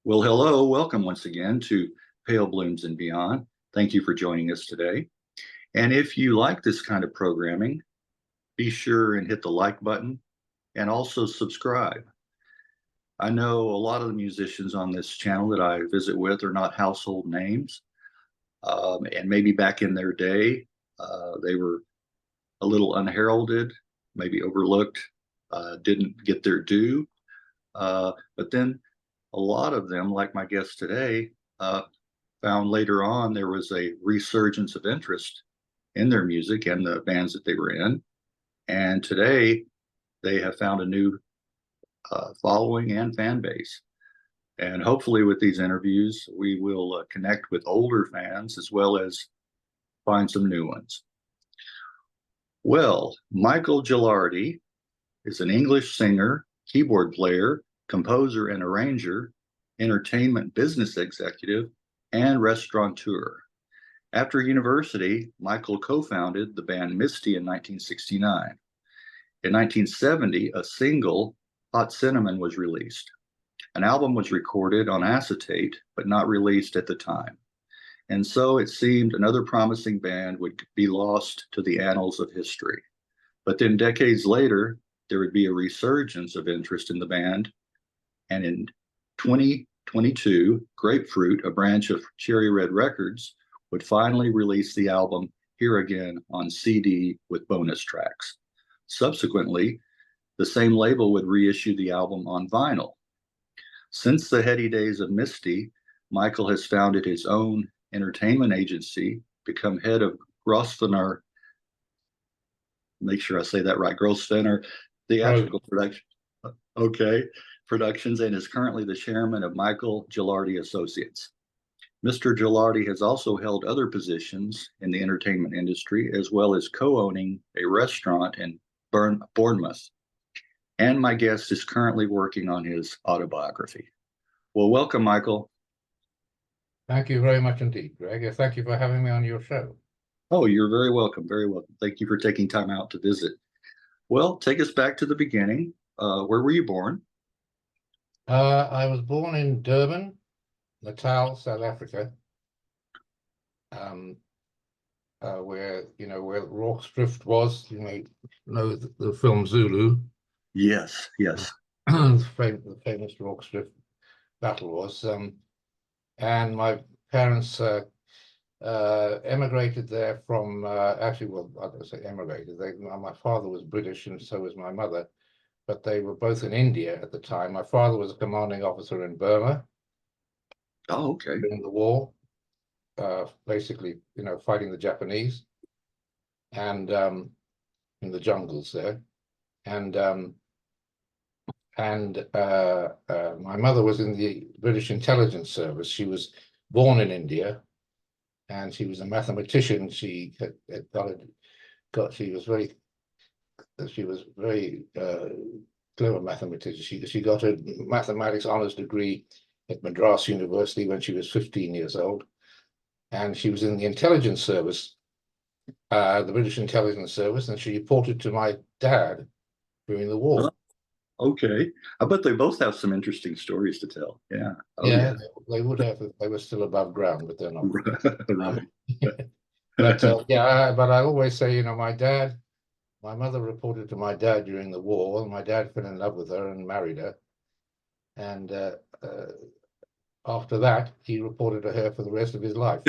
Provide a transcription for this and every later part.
Well, hello, welcome once again to Pale Blooms and Beyond. Thank you for joining us today. And if you like this kind of programming, be sure and hit the like button and also subscribe. I know a lot of the musicians on this channel that I visit with are not household names. And maybe back in their day, they were a little unheralded, maybe overlooked, didn't get their due. But then a lot of them, like my guest today, found later on there was a resurgence of interest in their music and the bands that they were in. And today they have found a new following and fan base. And hopefully with these interviews, we will connect with older fans as well as find some new ones. Well, Michael Gelardi is an English singer, keyboard player, composer and arranger, entertainment business executive, and restaurateur. After university, Michael co-founded the band Misty in 1969. In 1970, a single, Hot Cinnamon, was released. An album was recorded on acetate, but not released at the time. And so it seemed another promising band would be lost to the annals of history. But then decades later, there would be a resurgence of interest in the band. And in 2022, Grapefruit, a branch of Cherry Red Records, would finally release the album Here Again on CD with bonus tracks. Subsequently, the same label would reissue the album on vinyl. Since the heady days of Misty, Michael has founded his own entertainment agency, become head of Grosvenor, make sure I say that right, Grosvenor Theatrical Productions, and is currently the chairman of Michael Gelardi Associates. Mr. Gelardi has also held other positions in the entertainment industry, as well as co-owning a restaurant in Bournemouth. And my guest is currently working on his autobiography. Well, welcome, Michael. Thank you very much indeed, Greg. Thank you for having me on your show. Oh, you're very welcome, very welcome. Thank you for taking time out to visit. Well, take us back to the beginning. Where were you born? I was born in Durban, Natal, South Africa, where Rorke's Drift was. You know the film Zulu. Yes, yes. The famous Rorke's Drift battle was. And my parents emigrated there from, actually, well, I don't say emigrated. My father was British and so was my mother, but they were both in India at the time. My father was a commanding officer in Burma. Oh, okay. In the war, basically, fighting the Japanese and in the jungles there. And my mother was in the British intelligence service. She was born in India, and she was a mathematician. She was very clever mathematician. She got a mathematics honors degree at Madras University when she was 15 years old, and she was in the intelligence service, the British intelligence service, and she reported to my dad during the war. Okay. I bet they both have some interesting stories to tell. Yeah. Oh, yeah, they would have if they were still above ground, but they're not. Right. But but I always say, my mother reported to my dad during the war, and my dad fell in love with her and married her. And after that, he reported to her for the rest of his life.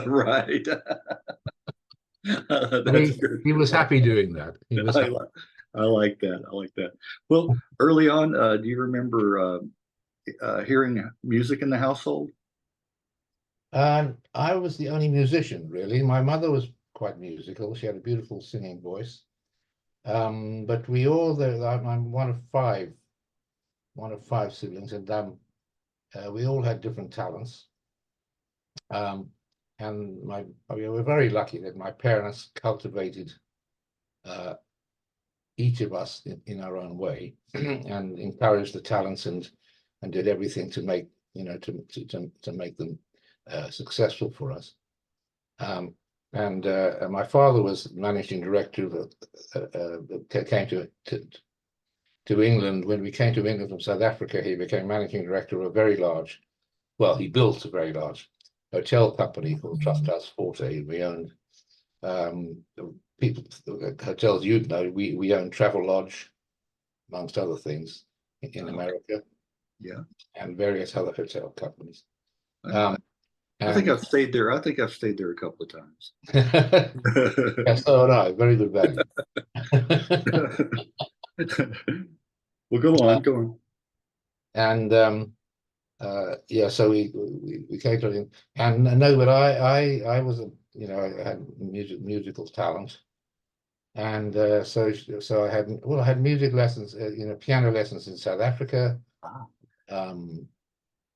Right. He was happy doing that. He was I like that. I like that. Well, early on, do you remember hearing music in the household? I was the only musician, really. My mother was quite musical. She had a beautiful singing voice. But we all, I'm one of five siblings, and we all had different talents. And we were very lucky that my parents cultivated each of us in our own way and encouraged the talents and did everything to make to make them successful for us. And my father was managing director of came to to England. When we came to England from South Africa, he became managing director of a very large, well, he built a very large hotel company called Trust House Forte. We owned people, hotels you'd know. We owned Travelodge, amongst other things, in America. Yeah. And various other hotel companies. I think I've stayed there. I think I've stayed there a couple of times. Yeah, so had I. Very good value. Well, go on. And yeah, so we came to him, and no, but I was a, you know, I had musical talent, and so I had music lessons, you know, piano lessons in South Africa.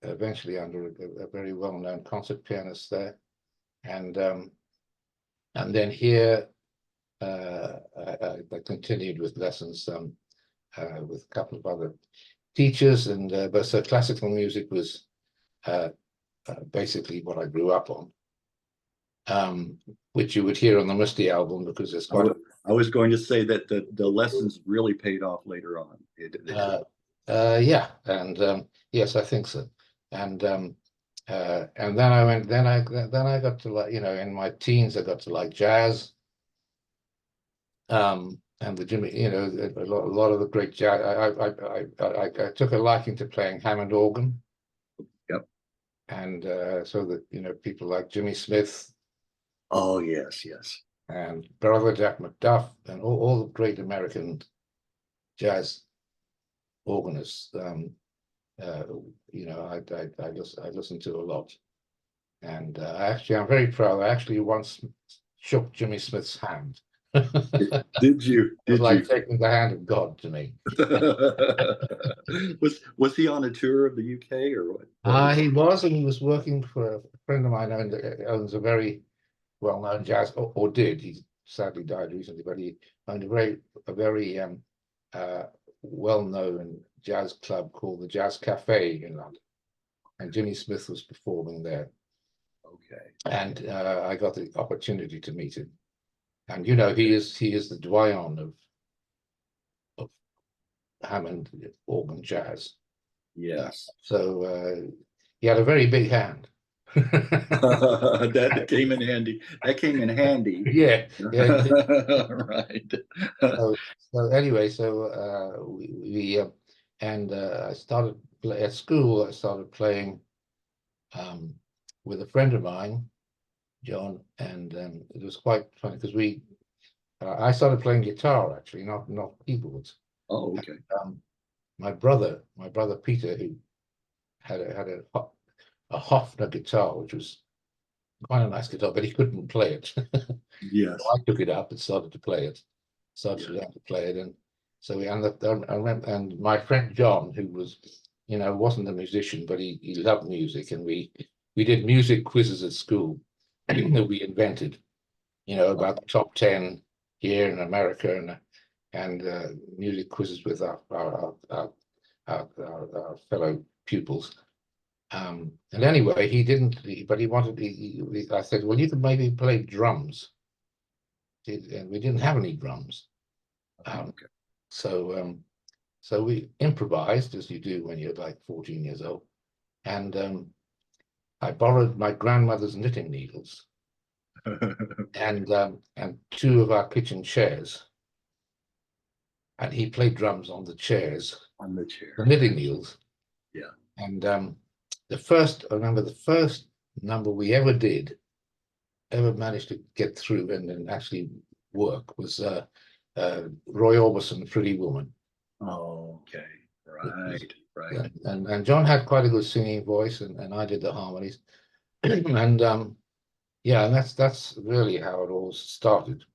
Eventually under a very well-known concert pianist there, and then here I continued with lessons with a couple of other teachers, and but so classical music was basically what I grew up on, which you would hear on the Misty album, because there's quite. I was going to say that the lessons really paid off later on. Yeah, and yes, I think so. And then I got to like, you know, in my teens I got to like jazz, and the Jimmy, you know, a lot of the great jazz. I took a liking to playing Hammond organ. Yep. And so that, you know, people like Jimmy Smith. Oh yes. And Brother Jack McDuff, and all the great American jazz organists. You know, I listened to a lot, and I'm very proud. I actually once shook Jimmy Smith's hand. Did you? It was like taking the hand of God to me. Was he on a tour of the UK or what? He was, and he was working for a friend of mine who owns a very well-known jazz, or did. He sadly died recently, but he owned a very well-known jazz club called the Jazz Cafe in London, and Jimmy Smith was performing there. Okay. And I got the opportunity to meet him, and you know, he is the doyen of Hammond organ jazz. Yes. So he had a very big hand. That came in handy. Yeah. Right. So anyway, I started at school. I started playing with a friend of mine, John, and it was quite funny because I started playing guitar actually, not keyboards. Oh, okay. And, my brother Peter, who had a Hofner guitar, which was quite a nice guitar, but he couldn't play it. Yes. So I took it up and started to play it. Started to learn to play it, and so we ended up. I remember, and my friend John, who was, you know, wasn't a musician, but he loved music, and we did music quizzes at school that we invented, you know, about the top 10 here in America, and music quizzes with our fellow pupils. And anyway, he didn't, but he wanted. I said, well, you could maybe play drums. And we didn't have any drums. Okay. So we improvised, as you do when you're like 14 years old. And I borrowed my grandmother's knitting needles and two of our kitchen chairs. And he played drums on the chairs. On the chair. The knitting needles. Yeah. And I remember the first number we ever managed to get through and actually work was Roy Orbison, Pretty Woman. Oh, okay. Right. And John had quite a good singing voice, and I did the harmonies. And yeah, and that's really how it all started.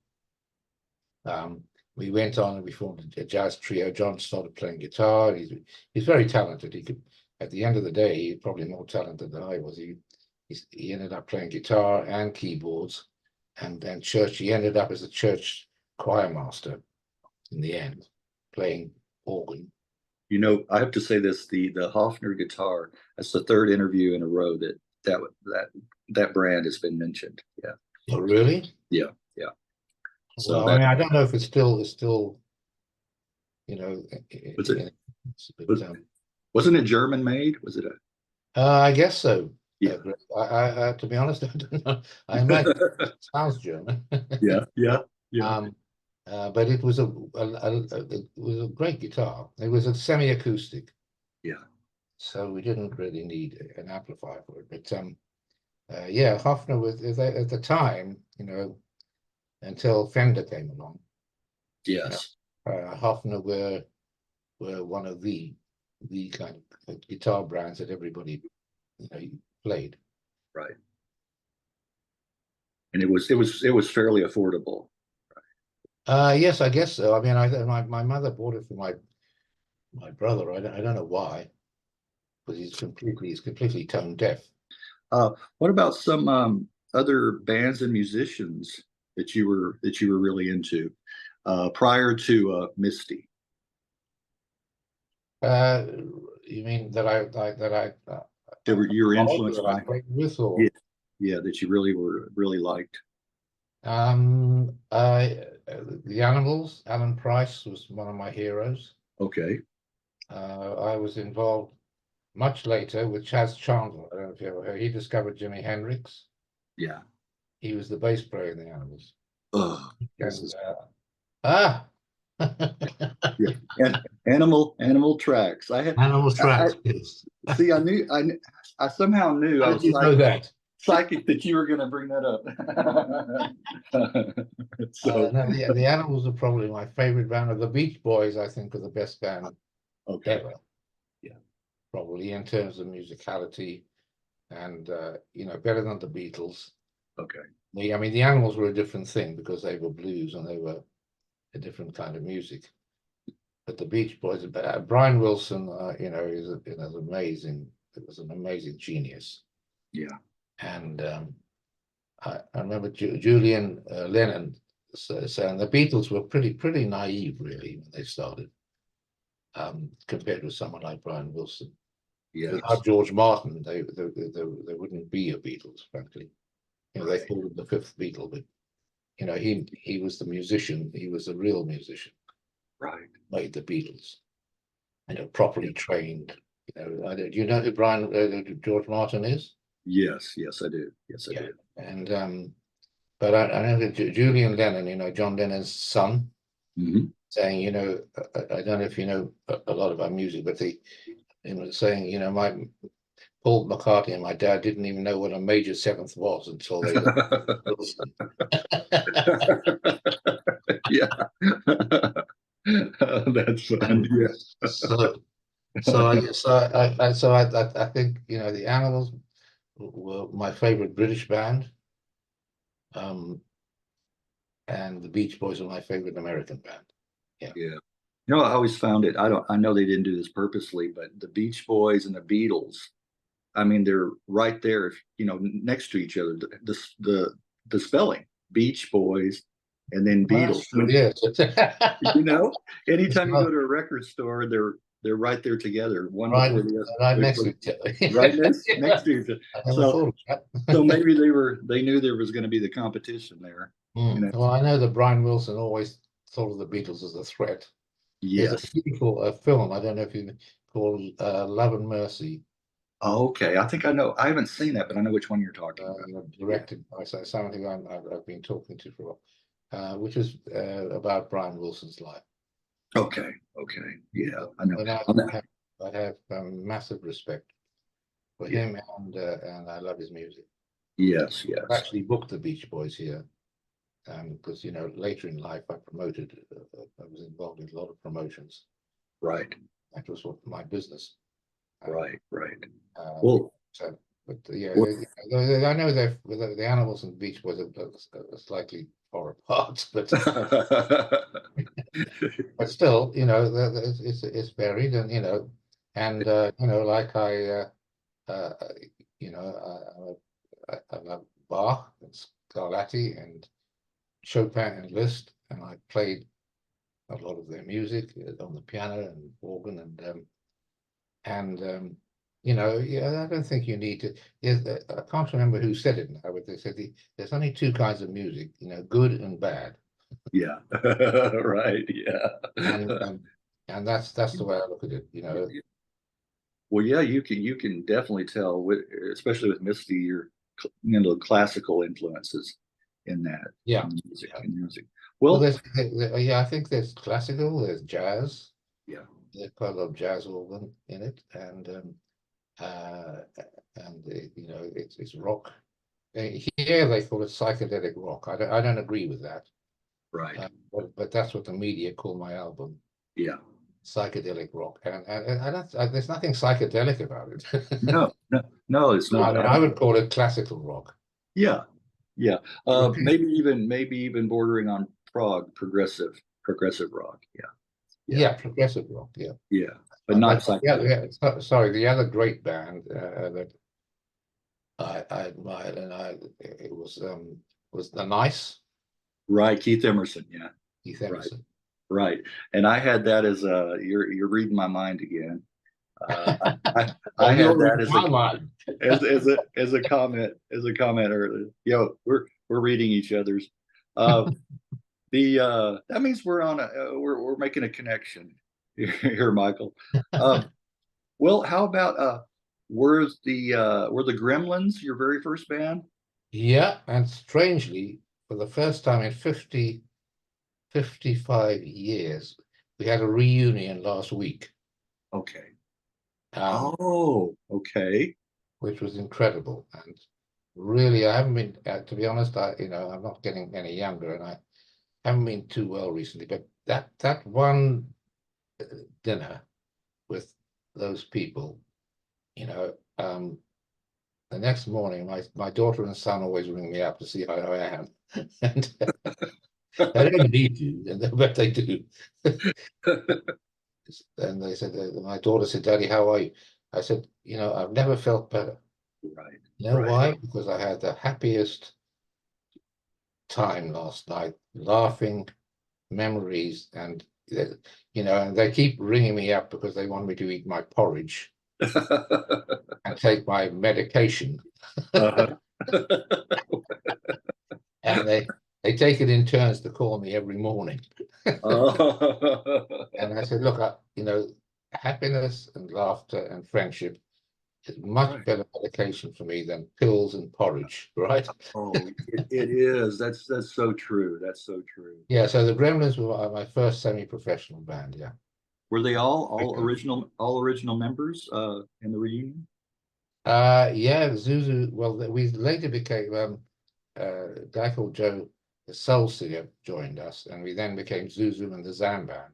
We went on and we formed a jazz trio. John started playing guitar. He's very talented. He could, at the end of the day, he's probably more talented than I was. He ended up playing guitar and keyboards, and then church. He ended up as a church choir master in the end, playing organ. You know, I have to say this: the Hofner guitar. That's the third interview in a row that brand has been mentioned. Yeah. Oh, really? Yeah. So well, I mean, I don't know if it's still you know, Was it but, was, wasn't it German made? Was it a I guess so. yeah. To be honest, I don't know. I imagine it sounds German. Yeah, yeah, yeah. But it was it was a great guitar. It was a semi-acoustic, Yeah. so we didn't really need an amplifier for it. But yeah, Hofner was at the time, you know, until Fender came along, you know, Yes. Hofner were one of the kind of guitar brands that everybody, you know, played. Right. And it was fairly affordable. Yes, I guess so. I mean, my mother bought it for my brother. I don't know why, because he's completely tone deaf. What about some other bands and musicians that you were really into prior to Misty? Uh, you mean that That were you were followed, influenced that I by? played with, or Yeah, yeah, that you really liked. the Animals? Alan Price was one of my heroes. Okay. I was involved much later with Chas Chandler. I don't know if you ever heard. He discovered Jimi Hendrix. Yeah. He was the bass player in the Animals. Oh, this And is ah, yeah. And animal tracks. Animal I Tracks. Yes. see. I somehow knew How I did was you know that? psychic that you were going to bring that up. So No, the Animals are probably my favorite band. Of the Beach Boys, I think, are the best band okay. ever, Yeah. probably in terms of musicality, and you know, better than the Beatles. Okay. I mean, the Animals were a different thing because they were blues and they were a different kind of music. But the Beach Boys, Brian Wilson, you know, is amazing. It was an amazing genius. Yeah. And I remember Julian Lennon saying the Beatles were pretty naive, really, when they started, compared with someone like Brian Wilson. Yes. Without George Martin, they wouldn't be a Beatles, frankly. You know, they Right. called him the fifth Beatle, but you know, he was the musician. He was a real musician. Right. Made the Beatles, you know, properly trained. You know, do you know who George Martin is? Yes. Yes, I do. Yes, I Yeah, do. and but I know that Julian Lennon, you know, John Lennon's son, Hmm. saying, you know, I don't know if you know a lot about music, but he was saying, you know, my Paul McCartney and my dad didn't even know what a major seventh was until they heard Wilson. Yeah. That's fun. And Yeah. so I think, you know, the Animals were my favorite British band, um, and the Beach Boys were my favorite American band. Yeah. Yeah. You know, I always found it. I know they didn't do this purposely, but the Beach Boys and the Beatles, I mean, they're right there, you know, next to each other. The spelling, Beach Boys and then Beatles. That's true, yes. You know, It's anytime you not go to a record store, they're right there together, one right, before the other, right next to each right other. next to each other. I never So thought of so that. maybe they knew there was going to be the competition there. You know. Well, I know that Brian Wilson always thought of the Beatles as a threat. There's a Yes. beautiful film, I don't know if you called Love and Mercy, Oh, okay. I think I know. I haven't seen that, but I know which one you're talking about. Yeah. directed by somebody I've been talking to for a while, which is about Brian Wilson's life. Okay. Okay. Yeah, I know. And I'm not- I have massive respect for yeah. him, and I love his music. Yes. I've Yes. actually booked the Beach Boys here, because you know, later in life I promoted. I was involved in a lot of promotions. Right. That was what my business. Right. Right. Uh, Well. so, but yeah, well I know that the Animals and Beach Boys are slightly far apart, but still, you know, it's varied, and you know, and you know, like uh, you know, I love Bach and Scarlatti and Chopin and Liszt, and I played a lot of their music on the piano and organ, and you know, yeah, I don't think you need to. I can't remember who said it now, but they said there's only two kinds of music, you know, good and bad. yeah. Right. Yeah. And And that's the way I look at it, you know. Well, yeah, you can definitely tell with, especially with Misty, your classical influences in that Yeah. in music Yeah. in music. Well, Well, yeah, I think there's classical, there's jazz. yeah, There's quite a lot of jazz organ in it, uh, you know, it's rock. Here they call it psychedelic rock. I don't agree with that, right, but that's what the media call my album, yeah. psychedelic rock, there's nothing psychedelic about it. No, no, no, it's I not. mean, I would call it classical rock. Yeah, yeah. Okay. Maybe even bordering on progressive rock. Yeah, yeah, Yeah, progressive rock. Yeah, yeah, but not yeah, psychedelic. yeah. Sorry, the other great band that I admired, it was the Nice, Right, Keith Emerson. Yeah, Keith right, Emerson. right. And I had that as a you're reading my mind again. Uh, I Well, had you're that in my mind. as a comment earlier. Yo, we're reading each other's. Uh, the that means we're on a we're making a connection here, Michael. Um, well, how about were the Gremlins your very first band? Yeah, and strangely, for the first time in 55 years, we had a reunion last week, Okay. um, Oh, okay. which was incredible. And really, I haven't been, to be honest, I'm not getting any younger, and I haven't been too well recently. But that one dinner with those people, you know, the next morning, my daughter and son always ring me up to see how I am, and I don't need to, but they do. And they said, my daughter said, "Daddy, how are you?" I said, "I've never felt better." Right, You know right. why? Because I had the happiest time last night, laughing, memories, and they keep ringing me up because they want me to eat my porridge and take my medication, Uh-huh. and they take it in turns to call me every morning. Oh. And I said, look, happiness and laughter and friendship is much Right. better medication for me than pills and porridge, right? Oh, it is. That's so true. That's so true. Yeah, so the Gremlins were my first semi-professional band, yeah. Were they Great band. all original members in the reunion? Yeah, Zuzu, well, we later became a guy called Joe, the soul singer, joined us, and we then became Zuzu and the Zam Band.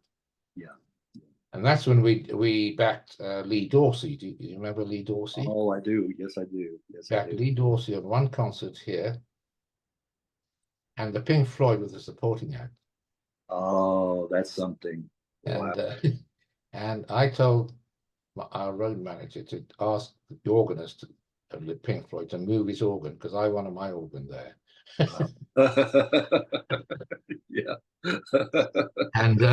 Yeah. And that's when we backed Lee Dorsey. Do you remember Lee Dorsey? Oh, I do. Yes, I do. Yes, I Backed do. Lee Dorsey on one concert here, and the Pink Floyd was the supporting act. Oh, that's something. Wow. And and I told our road manager to ask the organist of the Pink Floyd to move his organ because I wanted my organ there. Yeah. And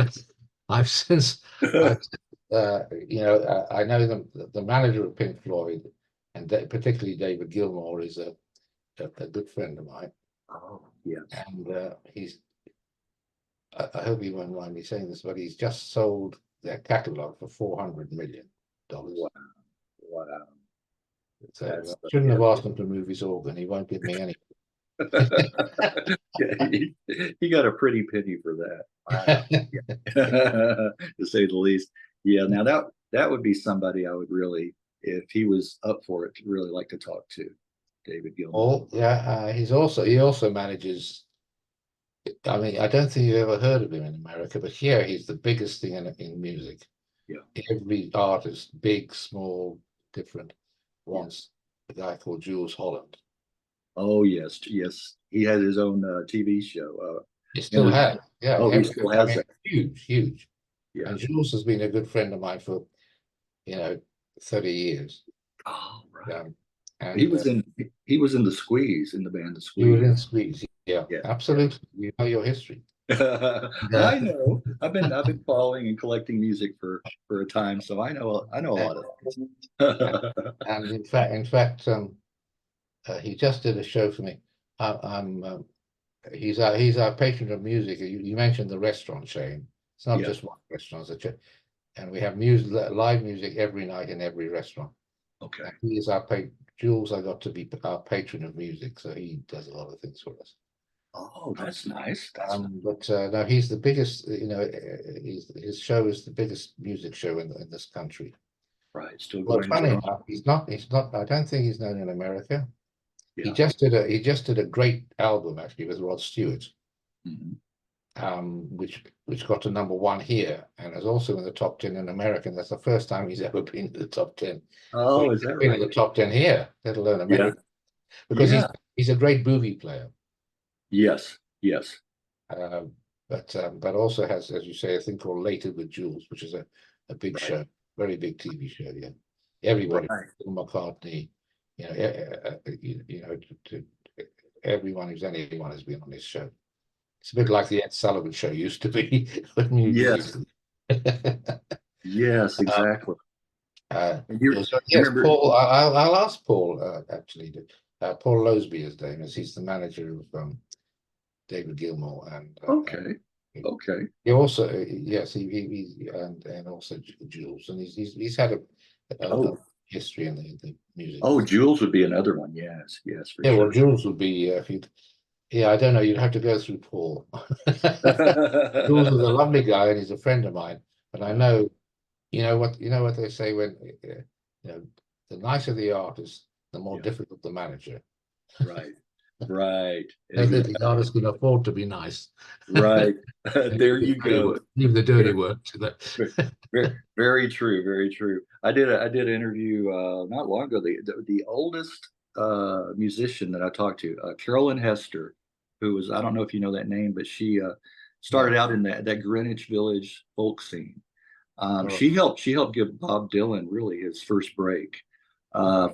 I've since, I've, I know the manager of Pink Floyd, and particularly David Gilmour is a good friend of mine, Oh, yes. and I hope he won't mind me saying this, but he's just sold their catalog for $400 million. Wow. Wow. So That's I shouldn't yeah. have asked him to move his organ. He won't give me any. Yeah, he got a pretty penny for that. Wow. To say the least. Yeah, now that would be somebody I would really, if he was up for it, really like to talk to, David Gilmour. Oh, yeah, he also manages. I mean, I don't think you've ever heard of him in America, but here he's the biggest thing in music. Yeah. Every artist, big, small, different, Yeah. wants a guy called Jules Holland. Oh yes, yes. He has his own TV show. He still has, yeah. Oh, he still I has mean, that. huge, huge. Yeah. And Jules has been a good friend of mine for 30 years. Oh, right. And He was in the Squeeze, in the band The you were Squeeze. in Squeeze, yeah, Yeah. absolutely. You know your history. I know. I've been following and collecting music for a time, so I know a lot of things. And in fact, he just did a show for me. He's our patron of music. You mentioned the restaurant chain. It's not Yeah. just one restaurant; it's a chain. and we have music, live music every night in every restaurant. Okay. And he is our Jules. I got to be our patron of music, so he does a lot of things for us. Oh, that's nice. That's But no, he's the biggest. His show is the biggest music show in this country. right. Still Well, going funny strong. enough, he's not. He's not. I don't think he's known in America. He Yeah. just did a great album actually with Rod Stewart, Mhm. which got to #1 here and is also in the top 10 in America. And that's the first time he's ever been in the top 10. Oh, is that Been right? in the top 10 here, let alone Yeah. America, because Yeah. he's a great boogie player. Yes. Yes. But also has, as you say, a thing called Later with Jules, which is a big Right. show, very big TV show. Yeah, everybody, Right. Paul McCartney, everyone who's anyone has been on this show. It's a bit like the Ed Sullivan Show used to be with music. Yes. Yes. Exactly. And you So yes, remember? Paul. I'll ask Paul actually. Paul Loseby, his name is. He's the manager of David Gilmour and Okay. Okay. he also yes he and also Jules, and he's had a Oh. history in the music. Oh, Jules would be another one. Yes. Yes, for Yeah, well, sure. Jules would be if you. Yeah, I don't know. You'd have to go through Paul. Jules is a lovely guy, and he's a friend of mine. But I know, you know what they say when the nicer the artist, the more Yeah. difficult the manager. Right. Right. That Exactly. the artist can afford to be nice. Right. There you go. Leave the dirty Very, work to the. very true. Very true. I did an interview not long ago. The oldest musician that I talked to, Carolyn Hester, who was, I don't know if you know that name, but she started out in that Greenwich Village folk scene. She helped give Bob Dylan really his first break.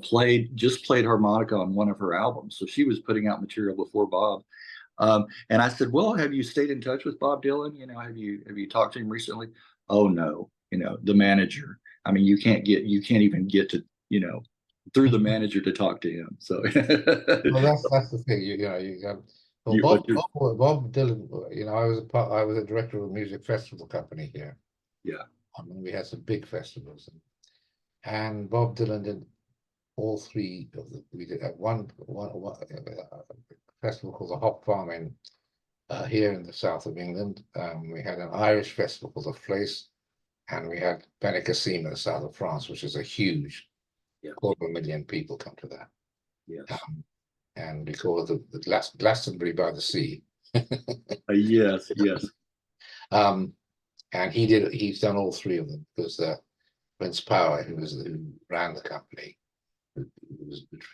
Played harmonica on one of her albums, so she was putting out material before Bob. And I said, "Well, have you stayed in touch with Bob Dylan? Have you talked to him recently?" "Oh no, the manager. I mean, you can't even get to through the manager to talk to him." So, Well, that's the thing. You got. Well, Bob Dylan. I was a director of a music festival company here. Yeah. We had some big festivals, and Bob Dylan did all three of them. We did one festival called the Hop Farm in here in the south of England. We had an Irish festival called the Fleece, and we had Benicassim in the south of France, which is a huge, 250,000 people come to that. Yes. And we call it the Glastonbury by the Sea. Yes. Yes. And he's done all three of them because Vince Power, who ran the company,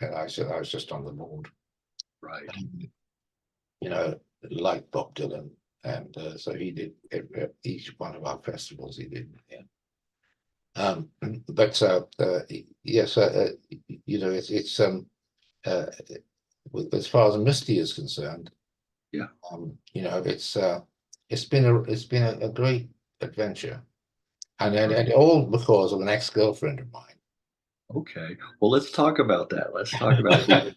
I was just on the board. Right. Like Bob Dylan, and so he did each one of our festivals. He did, yeah. But yes, it's as far as Misty is concerned, yeah. It's been a great adventure, and all because of an ex-girlfriend of mine. Okay, well, let's talk about that. Let's talk about the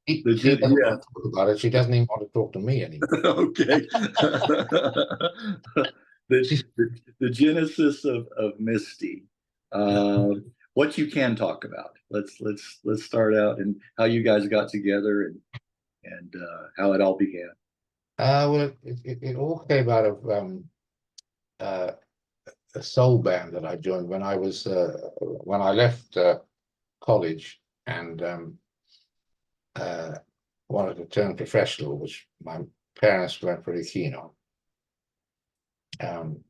She doesn't want to talk about it. She doesn't even want to talk to me anymore. Okay. the genesis of Misty. What you can talk about. Let's start out and how you guys got together and how it all began. Well, it all came out of a soul band that I joined when I left college and wanted to turn professional, which my parents weren't very keen on. And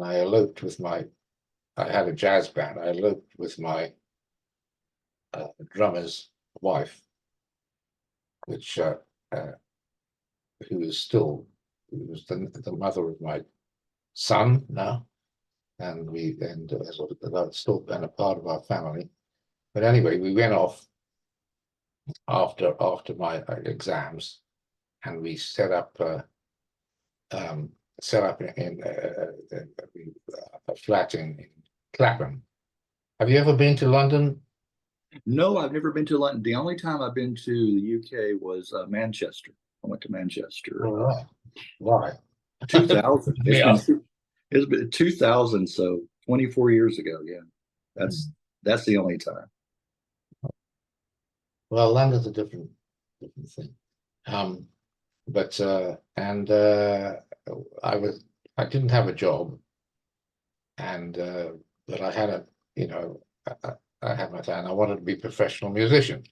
I eloped with I had a jazz band. I eloped with my drummer's wife, which who was the mother of my son now, and that's still been a part of our family. But anyway, we went off after my exams, and we set up in a flat in Clapham. Have you ever been to London? No, I've never been to London. The only time I've been to the UK was Manchester. I went to Manchester. All right. Why? 2000. It's been 2000, so 24 years ago. Yeah, that's the only time. Well, London's a different thing. But I didn't have a job, and but I had I had my time. I wanted to be a professional musician,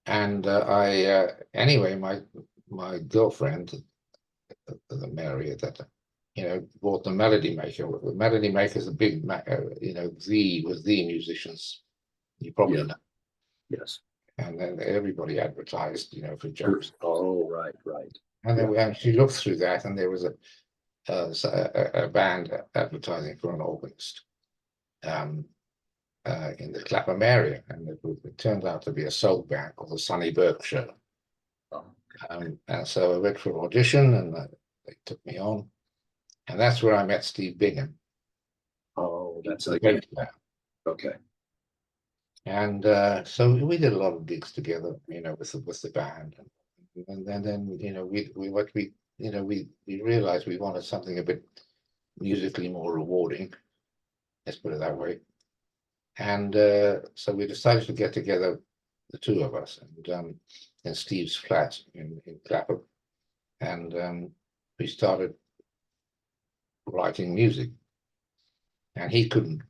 and anyway, my girlfriend, the Mary at that time, bought the Melody Maker. The Melody Maker is a big, the musicians. You probably Yeah. know. Yes. And then everybody advertised, for jobs. Oh, right. And then and she looked through that, and there was a band advertising for an organist in the Clapham area, and it turned out to be a soul band called the Sonny Burke Show. Oh. And so I went for an audition, and they took me on, and that's where I met Steve Bingham. Oh, that's a great band. Okay. And so we did a lot of gigs together, with the band, and then we realized we wanted something a bit musically more rewarding. Let's put it that way. And so we decided to get together, the two of us, and in Steve's flat in Clapham, and we started writing music. And he couldn't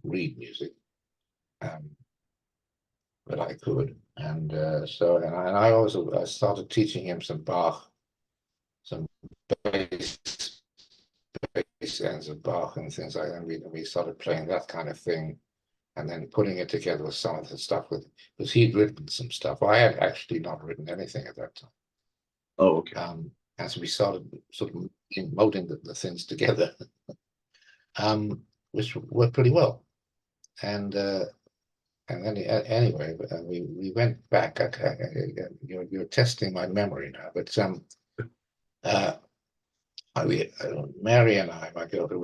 read music. But I could, and I also started teaching him some Bach, some bass ends of Bach and things like that. And we started playing that kind of thing, and then putting it together with some of the stuff because he'd written some stuff. I had actually not written anything at that time. Oh, okay. And so we started sort of molding the things together, which worked pretty well, and then anyway, we went back. You're testing my memory now, but Mary and I, my girlfriend,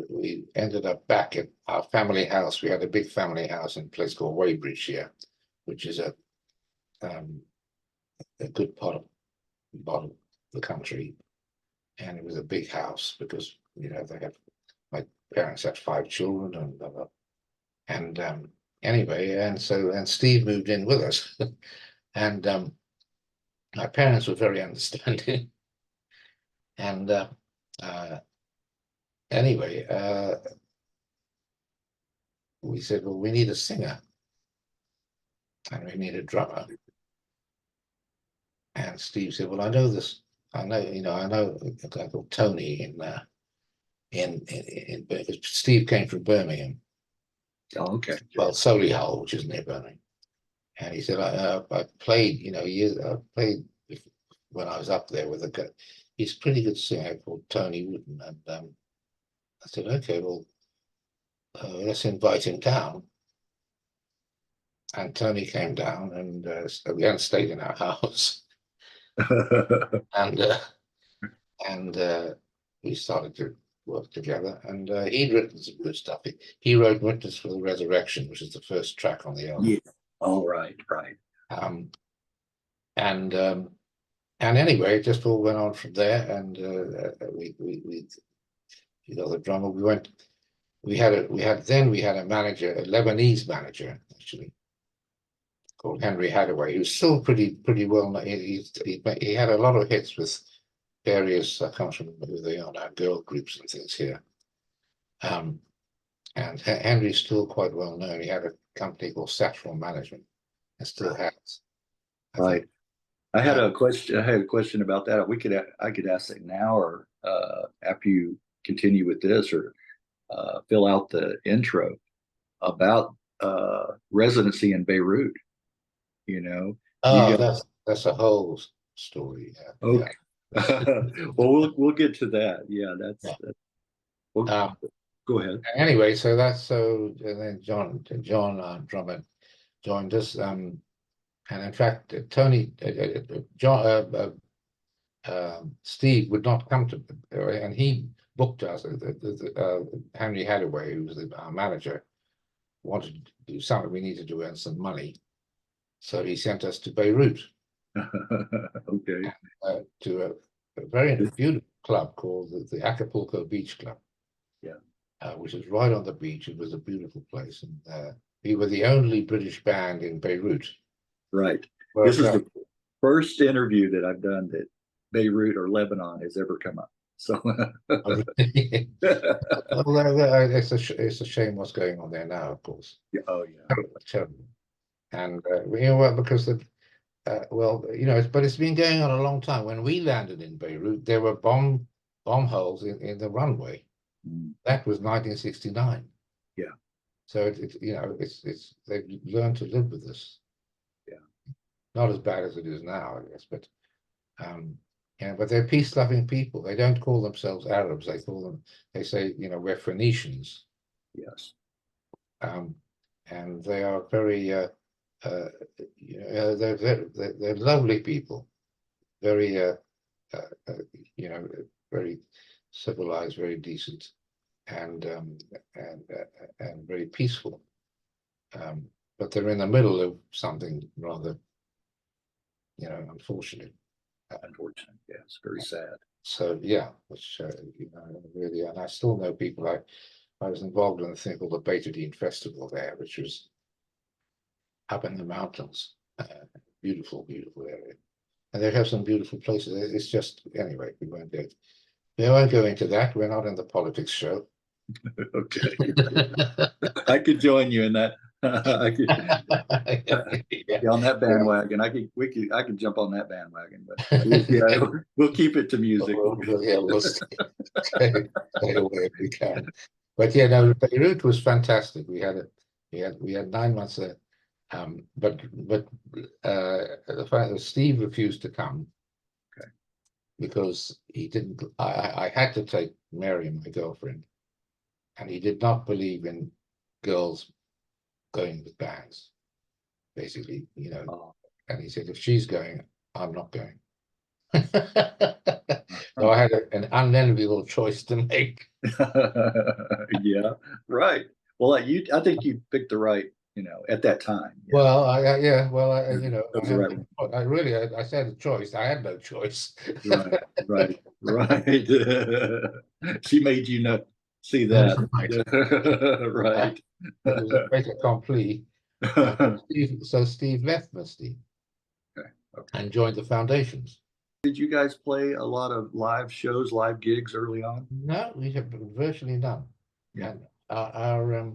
we ended up back at our family house. We had a big family house in a place called Weybridge here, which is a good part of the country, and it was a big house because my parents had 5 children, and anyway, and Steve moved in with us, and my parents were very understanding, and anyway, we said, well, we need a singer, and we need a drummer, and Steve said, well, I know I know a guy called Tony in Steve came from Birmingham. Oh, okay. Well, Solihull, which is near Birmingham. And he said, I played, I played when I was up there with a guy. He's a pretty good singer called Tony Wooden. And I said, okay, well, let's invite him down. And Tony came down, and we hadn't stayed in our house. and we started to work together. And he'd written some good stuff. He wrote Witness for the Resurrection, which is the first track on the album. Yeah. Oh, right. And anyway, it just all went on from there, and we got the drummer. We had a manager, a Lebanese manager actually, called Henry Hadaway, who's still pretty well known. He had a lot of hits with various, I can't remember who they are now, girl groups and things here. And Henry's still quite well known. He had a company called Satchel Management, and still has. Right. I had a question about that. I could ask it now, or after you continue with this, or fill out the intro about residency in Beirut. Oh, that's a whole story. Yeah. Okay. Yeah. Well, we'll get to that. Yeah, that's well, go ahead. Anyway, and then John drummer joined us, and in fact, Tony, Steve would not come to, and he booked us. Henry Hadaway, who was our manager, wanted to do something. We needed to earn some money, so he sent us to Beirut. Okay. To a very beautiful club called the Acapulco Beach Club. Yeah. Which is right on the beach. It was a beautiful place, and we were the only British band in Beirut. Right. Well, This is the first interview that I've done that Beirut or Lebanon has ever come up. So it's a shame what's going on there now, of course. oh yeah. Terrible. And you know what? Because well, you know, but it's been going on a long time. When we landed in Beirut, there were bomb holes in the runway. Mm. That was 1969. Yeah. So you know, it's they've learned to live with this. Yeah. Not as bad as it is now, I guess, but yeah, but they're peace-loving people. They don't call themselves Arabs. They say, you know, we're Phoenicians. Yes. And they are very, you know, they're lovely people, very, you know, very civilized, very decent, and very peaceful. But they're in the middle of something rather, you know, unfortunate. Unfortunate. Yeah, it's very sad. So yeah, which you know, really, and I still know people. I was involved in a thing called the Betadine Festival there, which was up in the mountains. Beautiful, beautiful area, and they have some beautiful places. It's just anyway, we won't go into that. We're not in the politics show. Okay. I could join you in that. I could yeah, on that bandwagon. I could jump on that bandwagon, but yeah, we'll keep it to music. We'll stay away if we can. But yeah, no, Beirut was fantastic. We had 9 months there. But the fact that Steve refused to come, okay, because he didn't. I had to take Mary, my girlfriend, and he did not believe in girls going with bands, basically, you know. oh. And he said, if she's going, I'm not going. So I had an unenviable choice to make. Yeah, right. Well, I think you picked the right, you know, at that time. Yeah. Well, yeah, well, you know, That's the right one. I said a choice. I had no choice. Right. She made you not see that. Right. It was a fait accompli. So Steve left Misty. Okay. And joined the foundations. Did you guys play a lot of live shows, live gigs early on? No, we have virtually none. Yeah. And our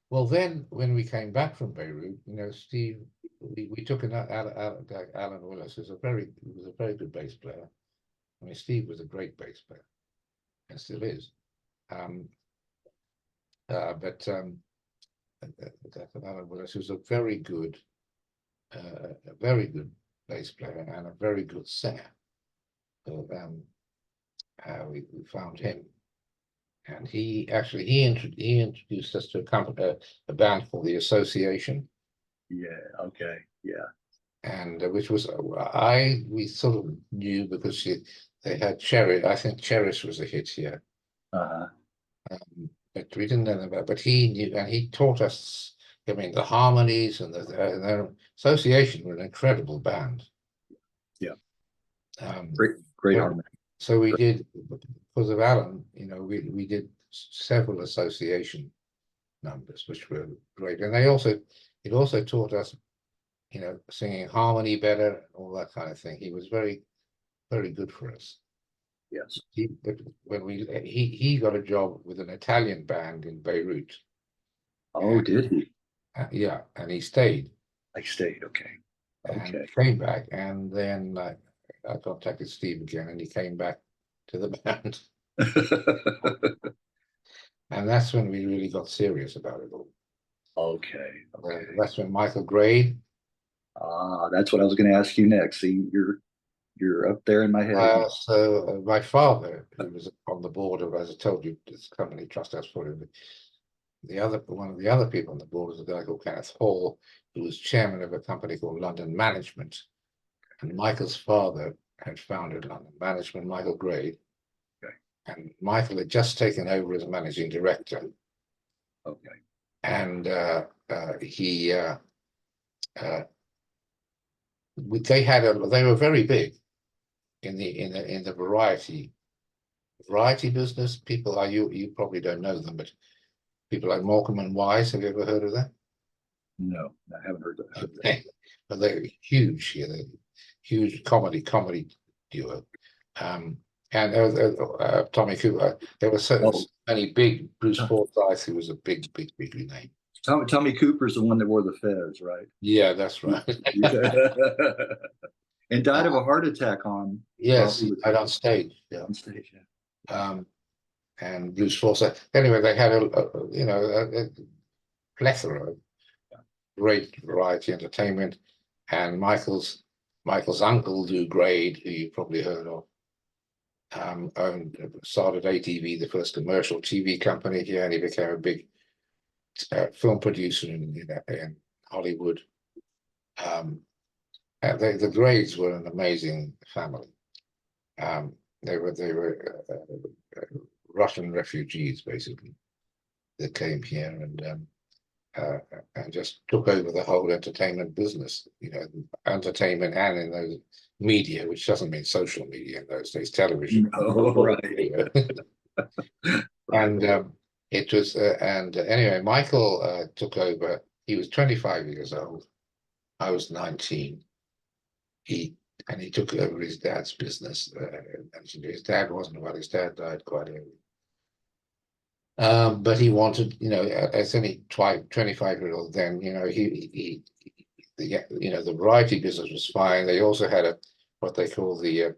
well, then when we came back from Beirut, you know, Steve, we took Alan Willis, who was a very good bass player. I mean, Steve was a great bass player, and still is. But Alan Willis was a very good bass player and a very good singer. So we found him, and he introduced us to a band called the Association. Yeah. Okay. Yeah. And which was we sort of knew because they had Cherish. I think Cherish was a hit here. But we didn't know them about. But he knew, and he taught us. I mean, the harmonies and their Association were an incredible band. Yeah. Great harmony. So we did, because of Alan, you know, we did several Association numbers, which were great. And it also taught us, you know, singing harmony better and all that kind of thing. He was very, very good for us. Yes. But when he got a job with an Italian band in Beirut. Oh, did he? Yeah, and he stayed. I stayed. Okay. And came back, and then I contacted Steve again, and he came back to the band. And that's when we really got serious about it all. Okay. That's when Michael Gray. That's what I was going to ask you next. See, you're up there in my head. So my father, who was on the board of, as I told you, this company trust us for him. One of the other people on the board was a guy called Kenneth Hall, who was chairman of a company called London Management. And Michael's father had founded London Management, Michael Gray. Okay. And Michael had just taken over as managing director. Okay. And they were very big in the variety variety business. People are you probably don't know them, but people like Morecambe and Wise. Have you ever heard of that? No, I haven't heard that. Okay. But they're huge here. They're huge comedy duo. And Tommy Cooper. There were so Oh, many big. Bruce Forsyth, who was a big name. Tommy Cooper's the one that wore the fez, right? Yeah, that's right. And died of a heart attack on Yes, right on stage. Yeah. on stage. Yeah. And Bruce Forsyth. Anyway, they had a plethora of great variety entertainment, and Michael's uncle Lou Grade, who you probably heard of, started ATV, the first commercial TV company here, and he became a big film producer in Hollywood. The Grades were an amazing family. They were Russian refugees, basically, that came here and just took over the whole entertainment business. Entertainment and in those media, which doesn't mean social media in those days, television. Oh, right. And it was and anyway, Michael took over. He was 25 years old. I was 19. He took over his dad's business. His dad wasn't well. His dad died quite early. But he wanted, as any 25-year-old then, the variety business was fine. They also had what they call the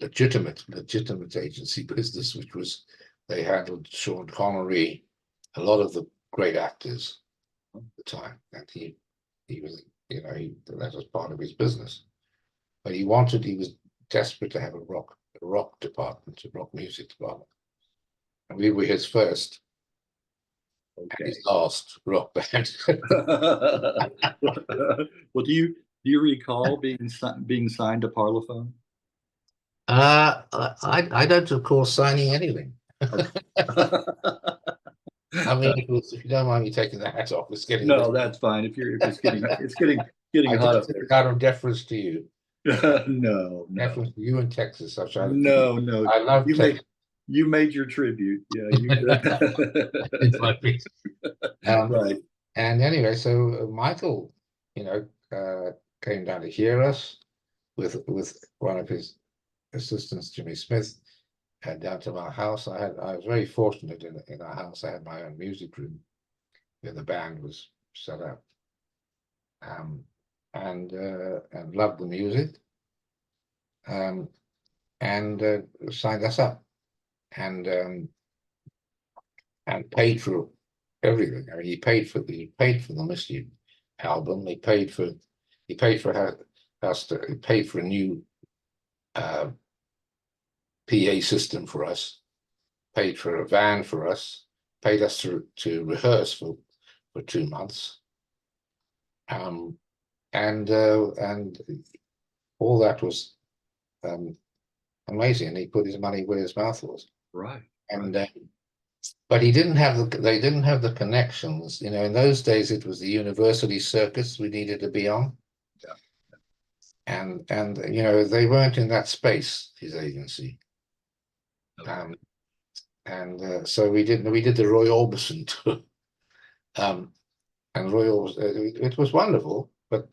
legitimate agency business, which was they handled Sean Connery, a lot of the great actors at the time, and he was, that was part of his business. But he was desperate to have a rock department, a rock music department, and we were his first, and his last rock band. Well, do you recall being signed to Parlophone? I don't recall signing anything. I mean, if you don't mind me taking the hat off, it's getting No, that's fine. If it's getting hot up there. Out of deference to you. No. Deference to you in Texas. No. I love Texas. You made your tribute. Yeah, right. And anyway, so Michael, came down to hear us with one of his assistants, Jimmy Smith, down to my house. I was very fortunate in our house. I had my own music room where the band was set up, and loved the music, and signed us up, and paid for everything. I mean, he paid for the Misty album. He paid for a new PA system for us, paid for a van for us, paid us to rehearse for 2 months, and all that was amazing. And he put his money where his mouth was. Right. And but they didn't have the connections. In those days it was the university circus we needed to be on. Yeah. And they weren't in that space, his agency. Okay. So we did the Roy Orbison tour, and Roy Orbison, it was wonderful. But